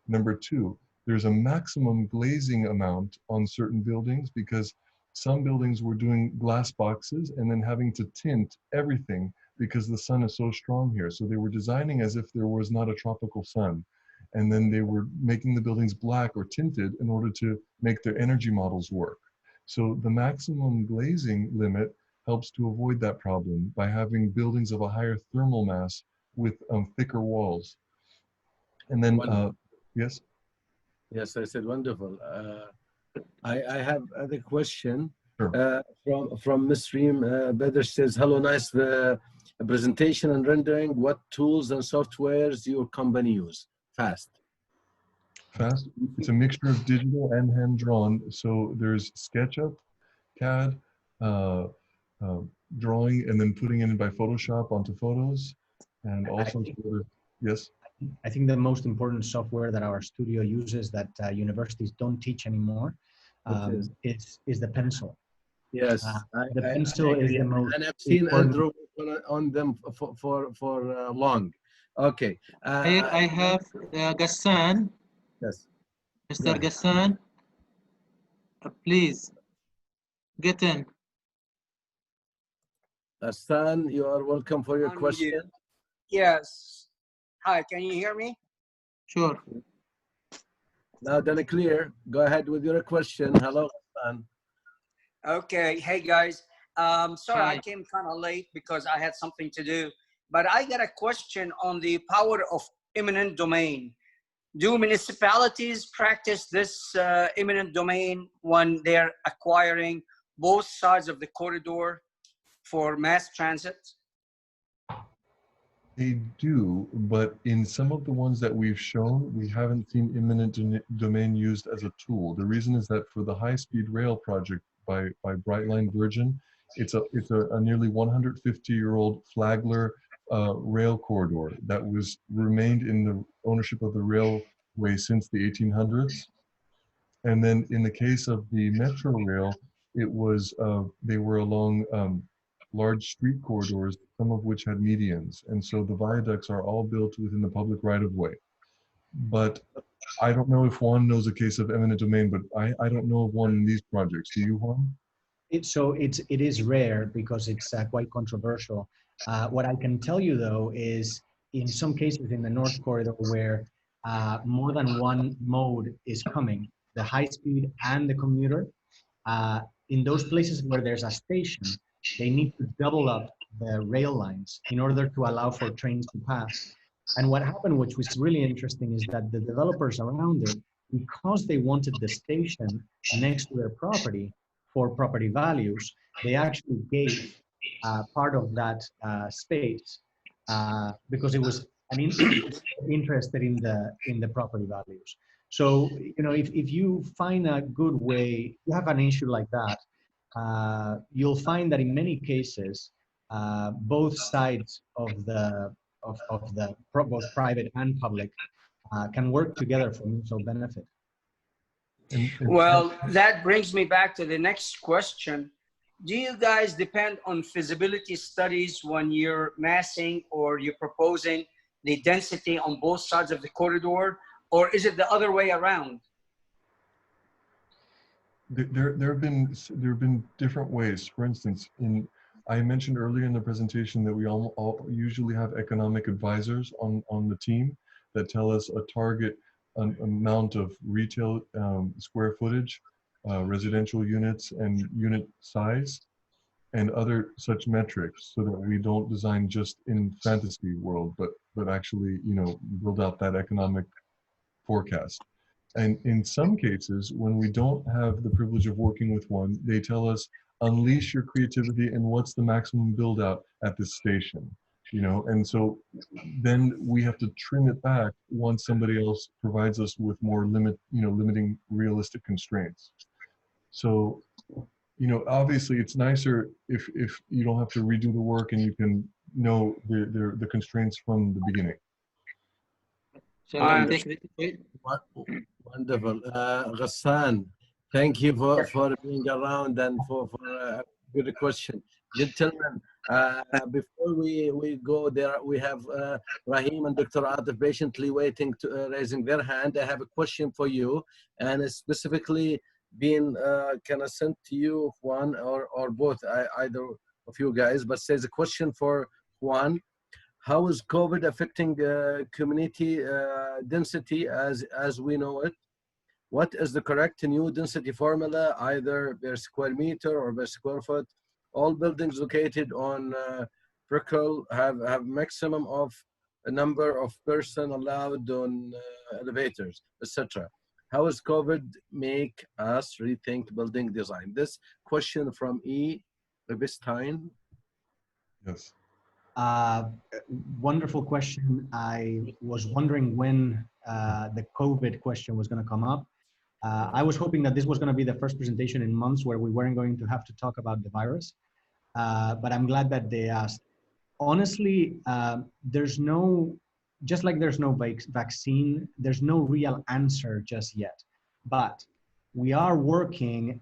C: Number 2, there's a maximum glazing amount on certain buildings, because some buildings were doing glass boxes and then having to tint everything because the sun is so strong here. So they were designing as if there was not a tropical sun. And then they were making the buildings black or tinted in order to make their energy models work. So the maximum glazing limit helps to avoid that problem by having buildings of a higher thermal mass with thicker walls. And then, yes?
A: Yes, I said wonderful. I have another question.
C: Sure.
A: From Ms. Reem Bedr says, hello, nice presentation and rendering. What tools and softwares your company use? Fast. It's a mixture of digital and hand-drawn. So there's SketchUp, CAD, drawing, and then putting it in by Photoshop onto photos. And also, yes?
B: I think the most important software that our studio uses that universities don't teach anymore is the pencil.
A: Yes,
B: the pencil is the most.
A: And I've seen Andrew on them for long. Okay.
D: Here I have Ghassan.
A: Yes.
D: Mr. Ghassan, please get in.
A: Ghassan, you are welcome for your question.
F: Yes. Hi, can you hear me?
D: Sure.
A: Loud and clear. Go ahead with your question. Hello, Ghassan.
F: Okay. Hey, guys. Sorry,
D: Hi.
F: I came kind of late because I had something to do. But I got a question on the power of eminent domain. Do municipalities practice this eminent domain when they're acquiring both sides of the corridor for mass transit?
C: They do, but in some of the ones that we've shown, we haven't seen eminent domain used as a tool. The reason is that for the high-speed rail project by Brightline Virgin, it's a nearly 150-year-old Flagler rail corridor that was remained in the ownership of the railway since the 1800s. And then in the case of the Metro Rail, it was they were along large street corridors, some of which had medians. And so the viaducts are all built within the public right-of-way. but I don't know if Juan knows a case of eminent domain, but I don't know of one in these projects. Do you, Juan?
B: It is rare because it's quite controversial. What I can tell you though is in some cases in the North Corridor where more than one mode is coming, the high speed and the commuter, in those places where there's a station, they need to double up the rail lines in order to allow for trains to pass. And what happened, which was really interesting, is that the developers around it, because they wanted the station next to their property for property values, they actually gave part of that space because it was an interested in the property values. So, you know, if you find a good way, you have an issue like that, you'll find that in many cases, both sides of both private and public can work together for mutual benefit.
F: Well, that brings me back to the next question. Do you guys depend on feasibility studies when you're massing or you're proposing the density on both sides of the corridor, or is it the other way around?
C: There have been different ways. For instance, I mentioned earlier in the presentation that we all usually have economic advisors on the team that tell us a target amount of retail square footage, residential units and unit size, and other such metrics, so that we don't design just in fantasy world, but actually, you know, build out that economic forecast. And in some cases, when we don't have the privilege of working with one, they tell us, unleash your creativity and what's the maximum build out at this station, you know? And so then we have to trim it back once somebody else provides us with more limiting realistic constraints. So, you know, obviously it's nicer if you don't have to redo the work and you can know the constraints from the beginning.
D: Shall I take this?
A: Wonderful. Ghassan, thank you for being around and for a good question. Gentlemen, before we go there, we have Rahim and Dr. Atif patiently waiting to raising their hand. I have a question for you, and it's specifically being kind of sent to you, Juan, or both, either of you guys, but says a question for Juan. How is COVID affecting community density as we know it? What is the correct new density formula, either per square meter or per square foot? All buildings located on Brickell have maximum of a number of person allowed on elevators, etc. How does COVID make us rethink building design? This question from E. Ribstein.
C: Yes.
B: Wonderful question. I was wondering when the COVID question was going to come up. I was hoping that this was going to be the first presentation in months where we weren't going to have to talk about the virus, but I'm glad that they asked. Honestly, just like there's no vaccine, there's no real answer just yet. But we are working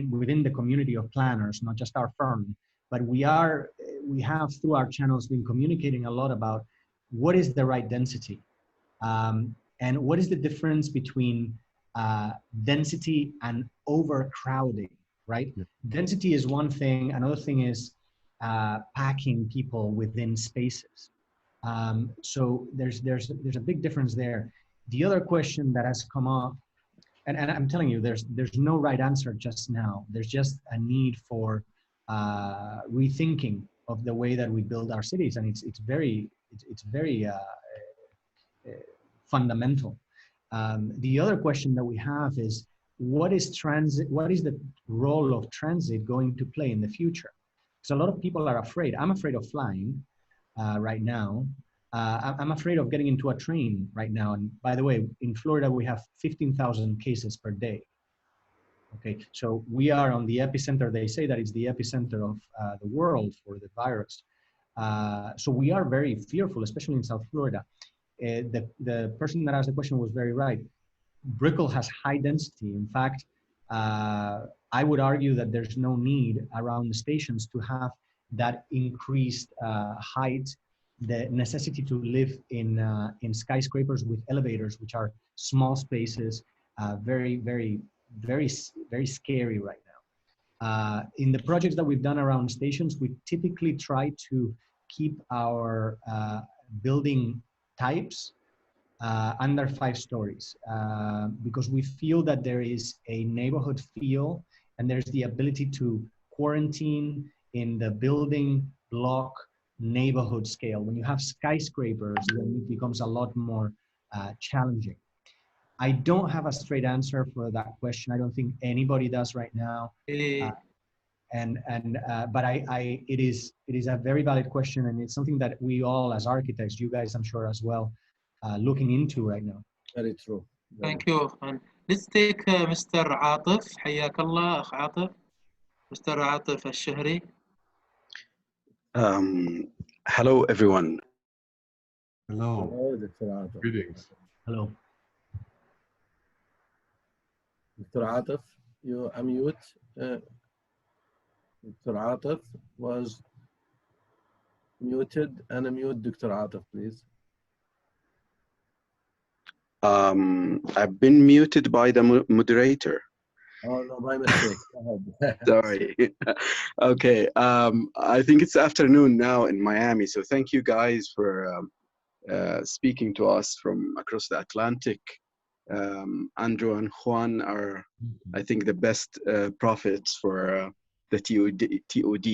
B: within the community of planners, not just our firm, but we have through our channels been communicating a lot about what is the right density and what is the difference between density and overcrowding, right? Yeah. Density is one thing. Another thing is packing people within spaces. So there's a big difference there. The other question that has come up, and I'm telling you, there's no right answer just now. There's just a need for rethinking of the way that we build our cities, and it's very fundamental. The other question that we have is, what is transit? What is the role of transit going to play in the future? Because a lot of people are afraid. I'm afraid of flying right now. I'm afraid of getting into a train right now. And by the way, in Florida, we have 15,000 cases per day. Okay, so we are on the epicenter. They say that it's the epicenter of the world for the virus. So we are very fearful, especially in South Florida. The person that asked the question was very right. Brickell has high density. In fact, I would argue that there's no need around the stations to have that increased height the necessity to live in skyscrapers with elevators, which are small spaces, very scary right now. In the projects that we've done around stations, we typically try to keep our building types under 5 stories because we feel that there is a neighborhood feel and there's the ability to quarantine in the building block neighborhood scale. When you have skyscrapers, then it becomes a lot more challenging. I don't have a straight answer for that question. I don't think anybody does right now. But it is a very valid question, and it's something that we all as architects, you guys I'm sure as well, looking into right now.
A: Very true.
D: Thank you. And let's take Mr. عاطف. حياك الله أخ عاطف. Mr. عاطف الشهري.
G: Hello everyone.
C: Hello.
A: Hello, Dr. Atif.
C: Greetings.
B: Hello.
A: Dr. Atif, you unmute. Dr. Atif was muted. Unmute Dr. Atif, please.
G: I've been muted by the moderator.
A: Oh, no, my mistake. Go ahead.
G: Sorry. Okay. I think it's afternoon now in Miami. So thank you guys for speaking to us from across the Atlantic. Andrew and Juan are, I think, the best prophets for the TOD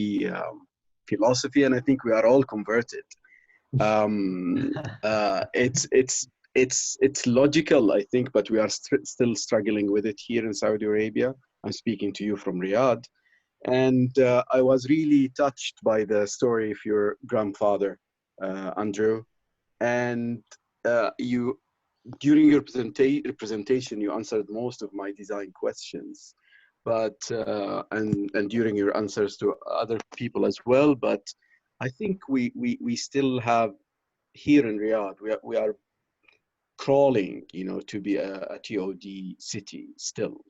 G: philosophy, and I think we are all converted. It's logical, I think, but we are still struggling with it here in Saudi Arabia. I'm speaking to you from Riyadh, and I was really touched by the story of your grandfather, Andrew, and you. During your presentation, you answered most of my design questions, but and during your answers to other people as well. But I think we still have here in Riyadh, we are crawling, to be a TOD city still,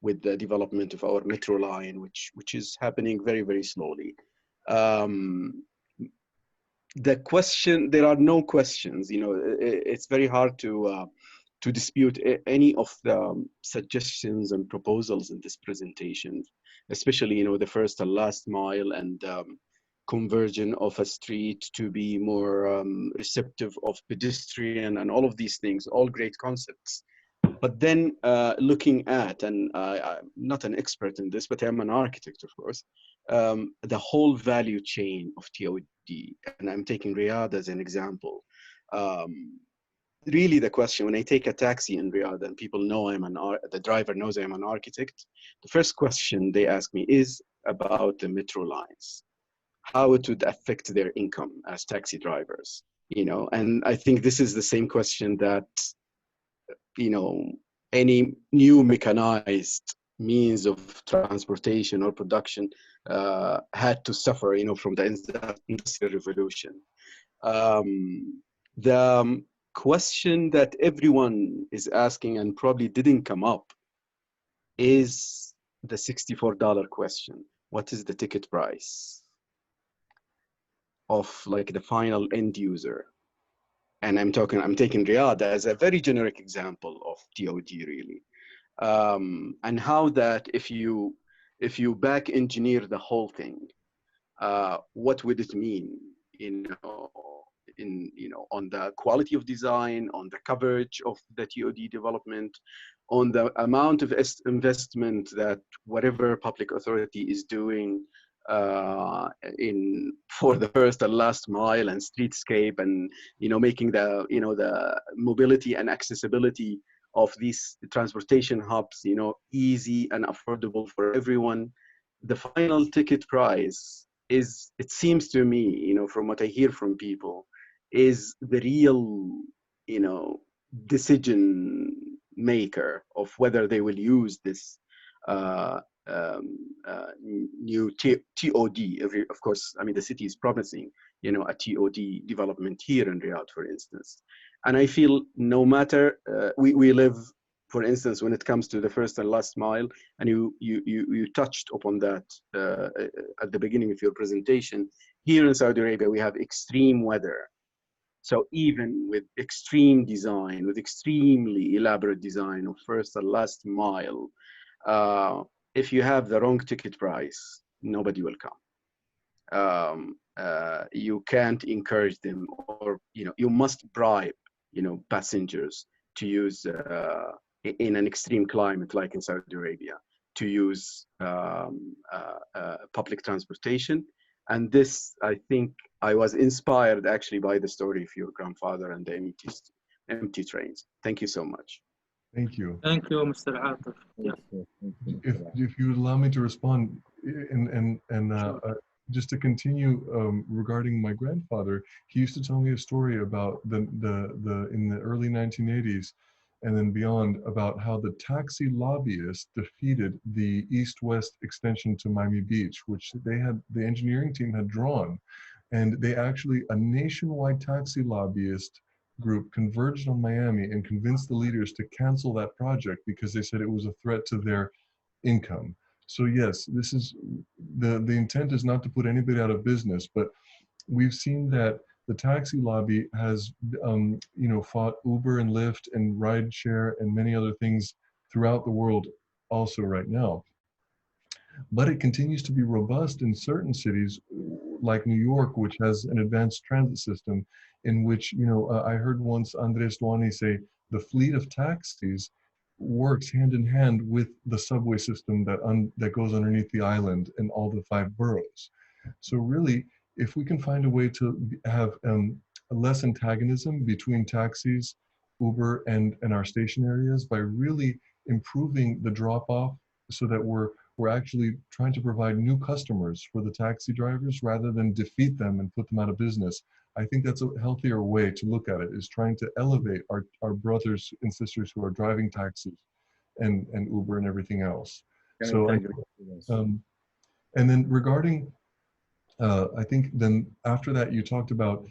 G: with the development of our metro line, which is happening very, very slowly. The question, there are no questions, it's very hard to dispute any of the suggestions and proposals in this presentation, especially, the first and last mile and conversion of a street to be more receptive of pedestrian and all of these things, all great concepts. But then looking at, and I'm not an expert in this, but I'm an architect, of course, the whole value chain of TOD, and I'm taking Riyadh as an example. Really the question, when I take a taxi in Riyadh and people know the driver knows I'm an architect, the first question they ask me is about the metro lines, how it would affect their income as taxi drivers, and I think this is the same question that, any new mechanized means of transportation or production had to suffer, from the Industrial Revolution. The question that everyone is asking and probably didn't come up is the $64 question. What is the ticket price of the final end user? And I'm taking Riyadh as a very generic example of TOD really. And how that if you back engineer the whole thing, what would it mean, on the quality of design, on the coverage of the TOD development, on the amount of investment that whatever public authority is doing for the first and last mile and streetscape, and making the mobility and accessibility of these transportation hubs easy and affordable for everyone. The final ticket price is, it seems to me, from what I hear from people, is the real decision maker of whether they will use this new TOD. Of course, the city is promising, a TOD development here in Riyadh, for instance. And I feel no matter, we live, for instance, when it comes to the first and last mile, and you touched upon that at the beginning of your presentation, here in Saudi Arabia, we have extreme weather So even with extreme design, with extremely elaborate design of first and last mile, if you have the wrong ticket price, nobody will come. You can't encourage them, or you must bribe passengers to use in an extreme climate like in Saudi Arabia to use public transportation. And this, I think, I was inspired actually by the story of your grandfather and the empty trains. Thank you so much.
C: Thank you.
D: Thank you, Mr. Atif. Yeah.
C: If you would allow me to respond, and just to continue regarding my grandfather, he used to tell me a story about the in the early 1980s and then beyond, about how the taxi lobbyists defeated the east-west extension to Miami Beach, which the engineering team had drawn. And they actually, a nationwide taxi lobbyist group converged on Miami and convinced the leaders to cancel that project because they said it was a threat to their income. So yes, this is, the intent is not to put anybody out of business, but we've seen that the taxi lobby has, fought Uber and Lyft and rideshare and many other things throughout the world also right now. But it continues to be robust in certain cities like New York, which has an advanced transit system in which, I heard once Andres Duani say, the fleet of taxis works hand in hand with the subway system that goes underneath the island and all the 5 boroughs. So really, if we can find a way to have less antagonism between taxis, Uber, and our station areas by really improving the drop-off so that we're actually trying to provide new customers for the taxi drivers rather than defeat them and put them out of business. I think that's a healthier way to look at it, is trying to elevate our brothers and sisters who are driving taxis and Uber and everything else. So and then regarding, I think then after that you talked about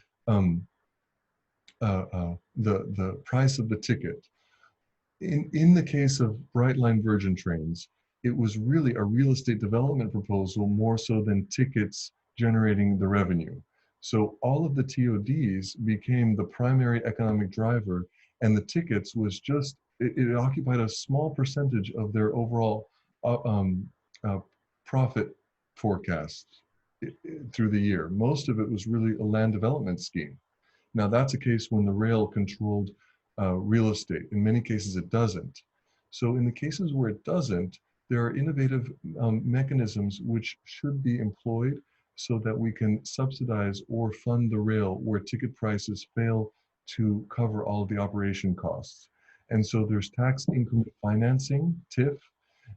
C: the price of the ticket. In the case of Brightline Virgin trains, it was really a real estate development proposal more so than tickets generating the revenue. So all of the TODs became the primary economic driver, and the tickets was just, it occupied a small percentage of their overall profit forecast through the year. Most of it was really a land development scheme. Now that's a case when the rail controlled real estate. In many cases it doesn't. So in the cases where it doesn't, there are innovative mechanisms which should be employed so that we can subsidize or fund the rail where ticket prices fail to cover all of the operation costs. And so there's tax increment financing, TIF,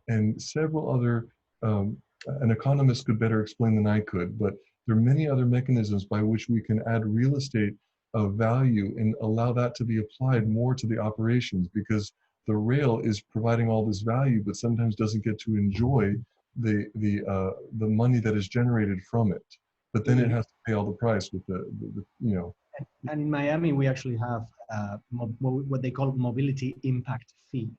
C: and several other, an economist could better explain than I could, but there are many other mechanisms by which we can add real estate of value and allow that to be applied more to the operations, because the rail is providing all this value, but sometimes doesn't get to enjoy the money that is generated from it. But then it has to pay all the price with the
B: And in Miami, we actually have what they call mobility impact fee.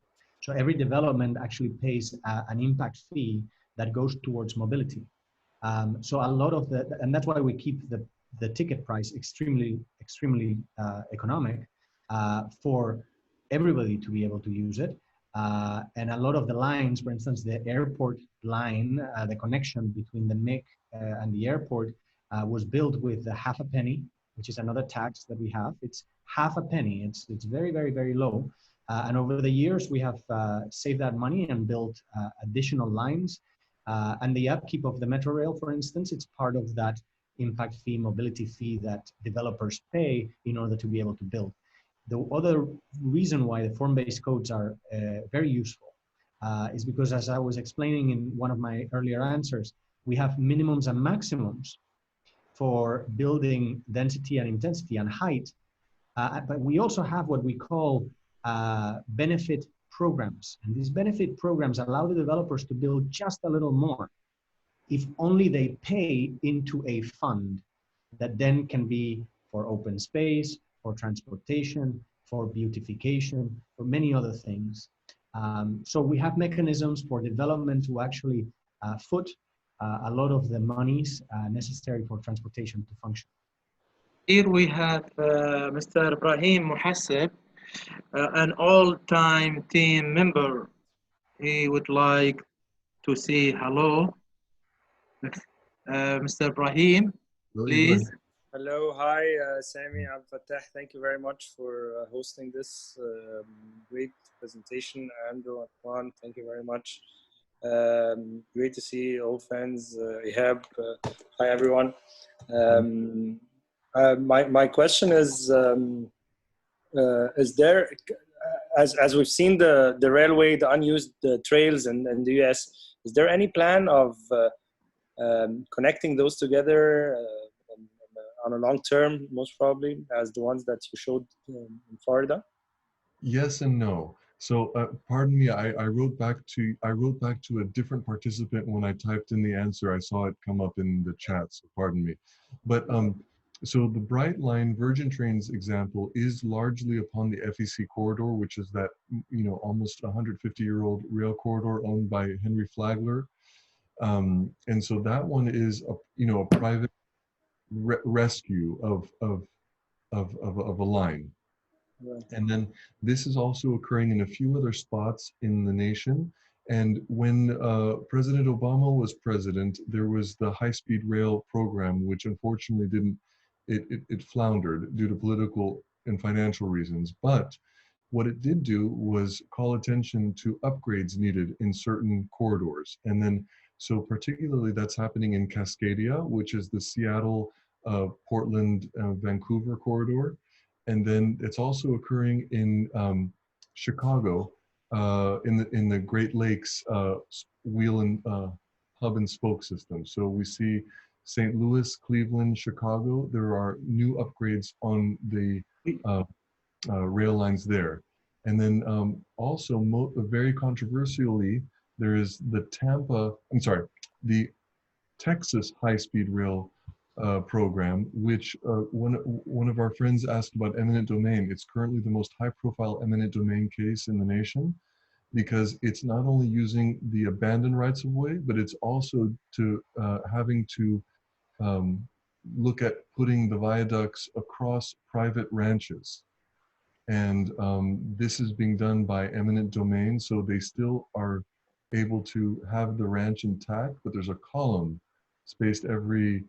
B: So every development actually pays an impact fee that goes towards mobility. So a lot of and that's why we keep the ticket price extremely economic for everybody to be able to use it. And a lot of the lines, for instance, the airport line, the connection between the MIC and the airport was built with a half a penny, which is another tax that we have. It's half a penny. It's very, very, very low. And over the years, we have saved that money and built additional lines. And the upkeep of the metro rail, for instance, it's part of that impact fee, mobility fee that developers pay in order to be able to build. The other reason why the form-based codes are very useful is because, as I was explaining in one of my earlier answers, we have minimums and maximums for building density and intensity and height. But we also have what we call benefit programs. And these benefit programs allow the developers to build just a little more if only they pay into a fund that then can be for open space, for transportation, for beautification, for many other things. So we have mechanisms for development to actually foot a lot of the monies necessary for transportation to function.
D: Here we have Mr. Ibrahim Muhassib, an all-time team member. He would like to say hello. Mr. Ibrahim, please.
H: Hello, hi, Sami, Al-Fatah. Thank you very much for hosting this great presentation. Andrew and Juan, thank you very much. Great to see old friends. Ihab, hi everyone. My question is there, as we've seen the railway, the unused trails in the US, is there any plan of connecting those together on a long term, most probably, as the ones that you showed in Florida?
C: Yes and no. So pardon me, I wrote back to a different participant when I typed in the answer. I saw it come up in the chat, so pardon me. But so the Bright Line Virgin Trains example is largely upon the FEC corridor, which is that, you know, almost 150-year-old rail corridor owned by Henry Flagler. And so that one is a, you know, a private rescue of a line. Right. And then this is also occurring in a few other spots in the nation. And when President Obama was president, there was the high-speed rail program, which unfortunately it floundered due to political and financial reasons. But what it did do was call attention to upgrades needed in certain corridors. And then, so particularly that's happening in Cascadia, which is the Seattle, Portland, Vancouver corridor. And then it's also occurring in Chicago, in the Great Lakes wheel and hub and spoke system. So we see St. Louis, Cleveland, Chicago. There are new upgrades on the rail lines there. And then also very controversially, there is the the Texas high-speed rail program, which one of our friends asked about eminent domain. It's currently the most high-profile eminent domain case in the nation, because it's not only using the abandoned rights of way, but it's also having to look at putting the viaducts across private ranches. And this is being done by eminent domain, so they still are able to have the ranch intact, but there's a column spaced every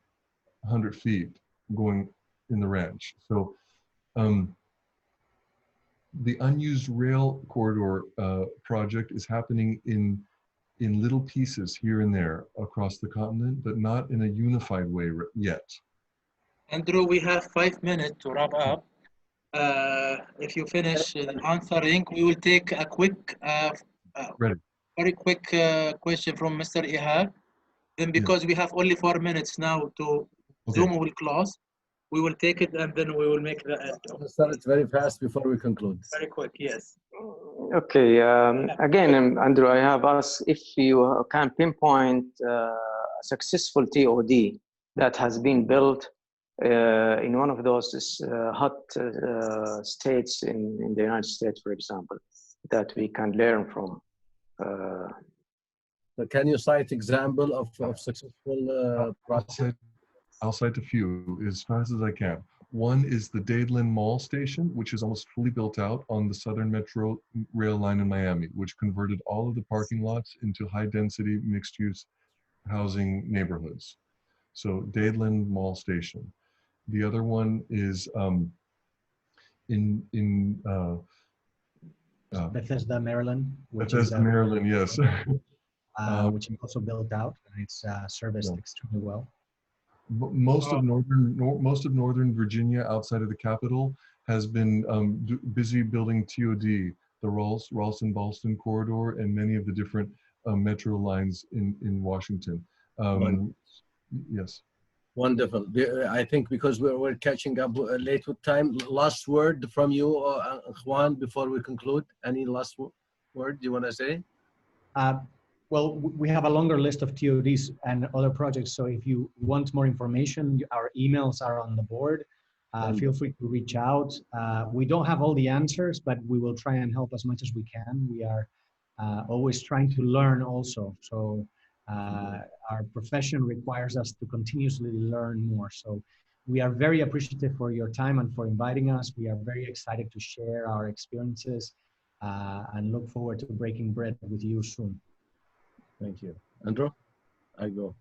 C: 100 feet going in the ranch. So the unused rail corridor project is happening in little pieces here and there across the continent, but not in a unified way yet.
D: Andrew, we have 5 minutes to wrap up. If you finish answering, we will take a quick, very quick question from Mr. Ihab. Then because we have only 4 minutes now to Zoom will close, we will take it and then we will make the end.
A: Start it very fast before we conclude.
D: Very quick, yes.
E: Okay, again, Andrew, I have asked if you can pinpoint a successful TOD that has been built in one of those hot states in the United States, for example, that we can learn from.
A: So can you cite example of successful process?
C: I'll cite a few as fast as I can. One is the Dadeland Mall station, which is almost fully built out on the Southern Metro rail line in Miami, which converted all of the parking lots into high-density mixed-use housing neighborhoods. So Dadeland Mall station. The other one is in
B: Bethesda, Maryland.
C: Bethesda, Maryland, yes.
B: Which is also built out, and it's serviced extremely well.
C: Most of northern Virginia, outside of the capital, has been busy building TOD, the Ralston-Ballston corridor, and many of the different metro lines in Washington. Yes.
A: Wonderful. I think because we're catching up late with time. Last word from you, Juan, before we conclude. Any last word you want to say?
B: Well, we have a longer list of TODs and other projects. So if you want more information, our emails are on the board. Feel free to reach out. We don't have all the answers, but we will try and help as much as we can. We are always trying to learn also. So our profession requires us to continuously learn more. So We are very appreciative for your time and for inviting us. We are very excited to share our experiences and look forward to breaking bread with you soon.
A: Thank you. Andrew, I go.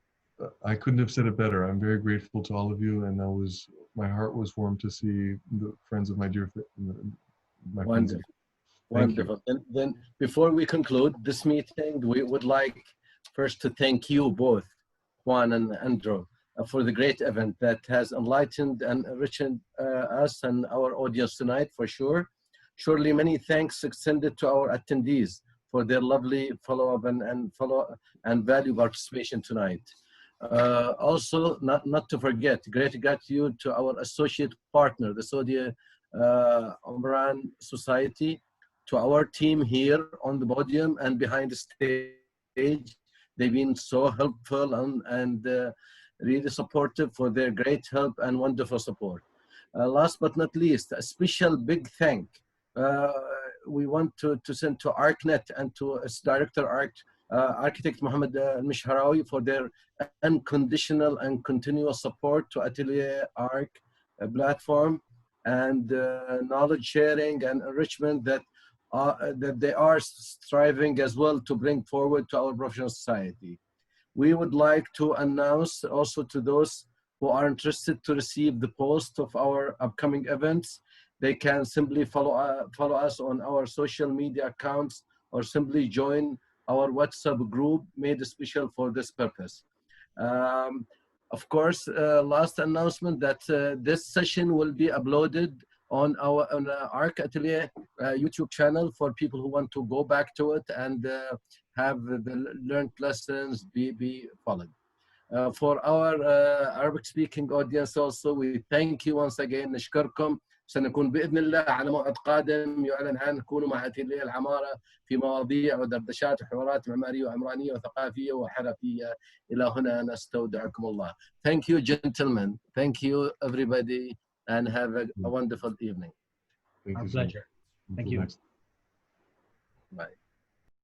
C: I couldn't have said it better. I'm very grateful to all of you, and my heart was warmed to see the friends of my dear my friends.
A: Wonderful. Wonderful. Then before we conclude this meeting, we would like first to thank you both, Juan and Andrew, for the great event that has enlightened and enriched us and our audience tonight, for sure. Surely many thanks extended to our attendees for their lovely follow-up and value participation tonight. Also, not to forget, great gratitude to our associate partner, the Saudi Oman Society, to our team here on the podium and behind the stage. They've been so helpful and really supportive for their great help and wonderful support. Last but not least, a special big thank we want to send to ArcNet and to its director, Architect Mohammed Al-Mishharawi, for their unconditional and continuous support to Atelier Arc platform and knowledge sharing and enrichment that they are striving as well to bring forward to our professional society. We would like to announce also to those who are interested to receive the post of our upcoming events. They can simply follow us on our social media accounts or simply join our WhatsApp group made special for this purpose. Of course, last announcement that this session will be uploaded on our Arc Atelier YouTube channel for people who want to go back to it and have the learned lessons be followed. For our Arabic speaking audience also, we thank you once again. نشكركم. سنكون بإذن الله على موعد قادم يعلن عنه. كونوا مع أتيليه العمارة في مواضيع ودردشات وحوارات معمارية وعمرانية وثقافية وحرفية. إلى هنا نستودعكم الله. Thank you, gentlemen. Thank you, everybody, and have a wonderful evening.
B: Our pleasure. Thank you.
C: Next.
A: Bye.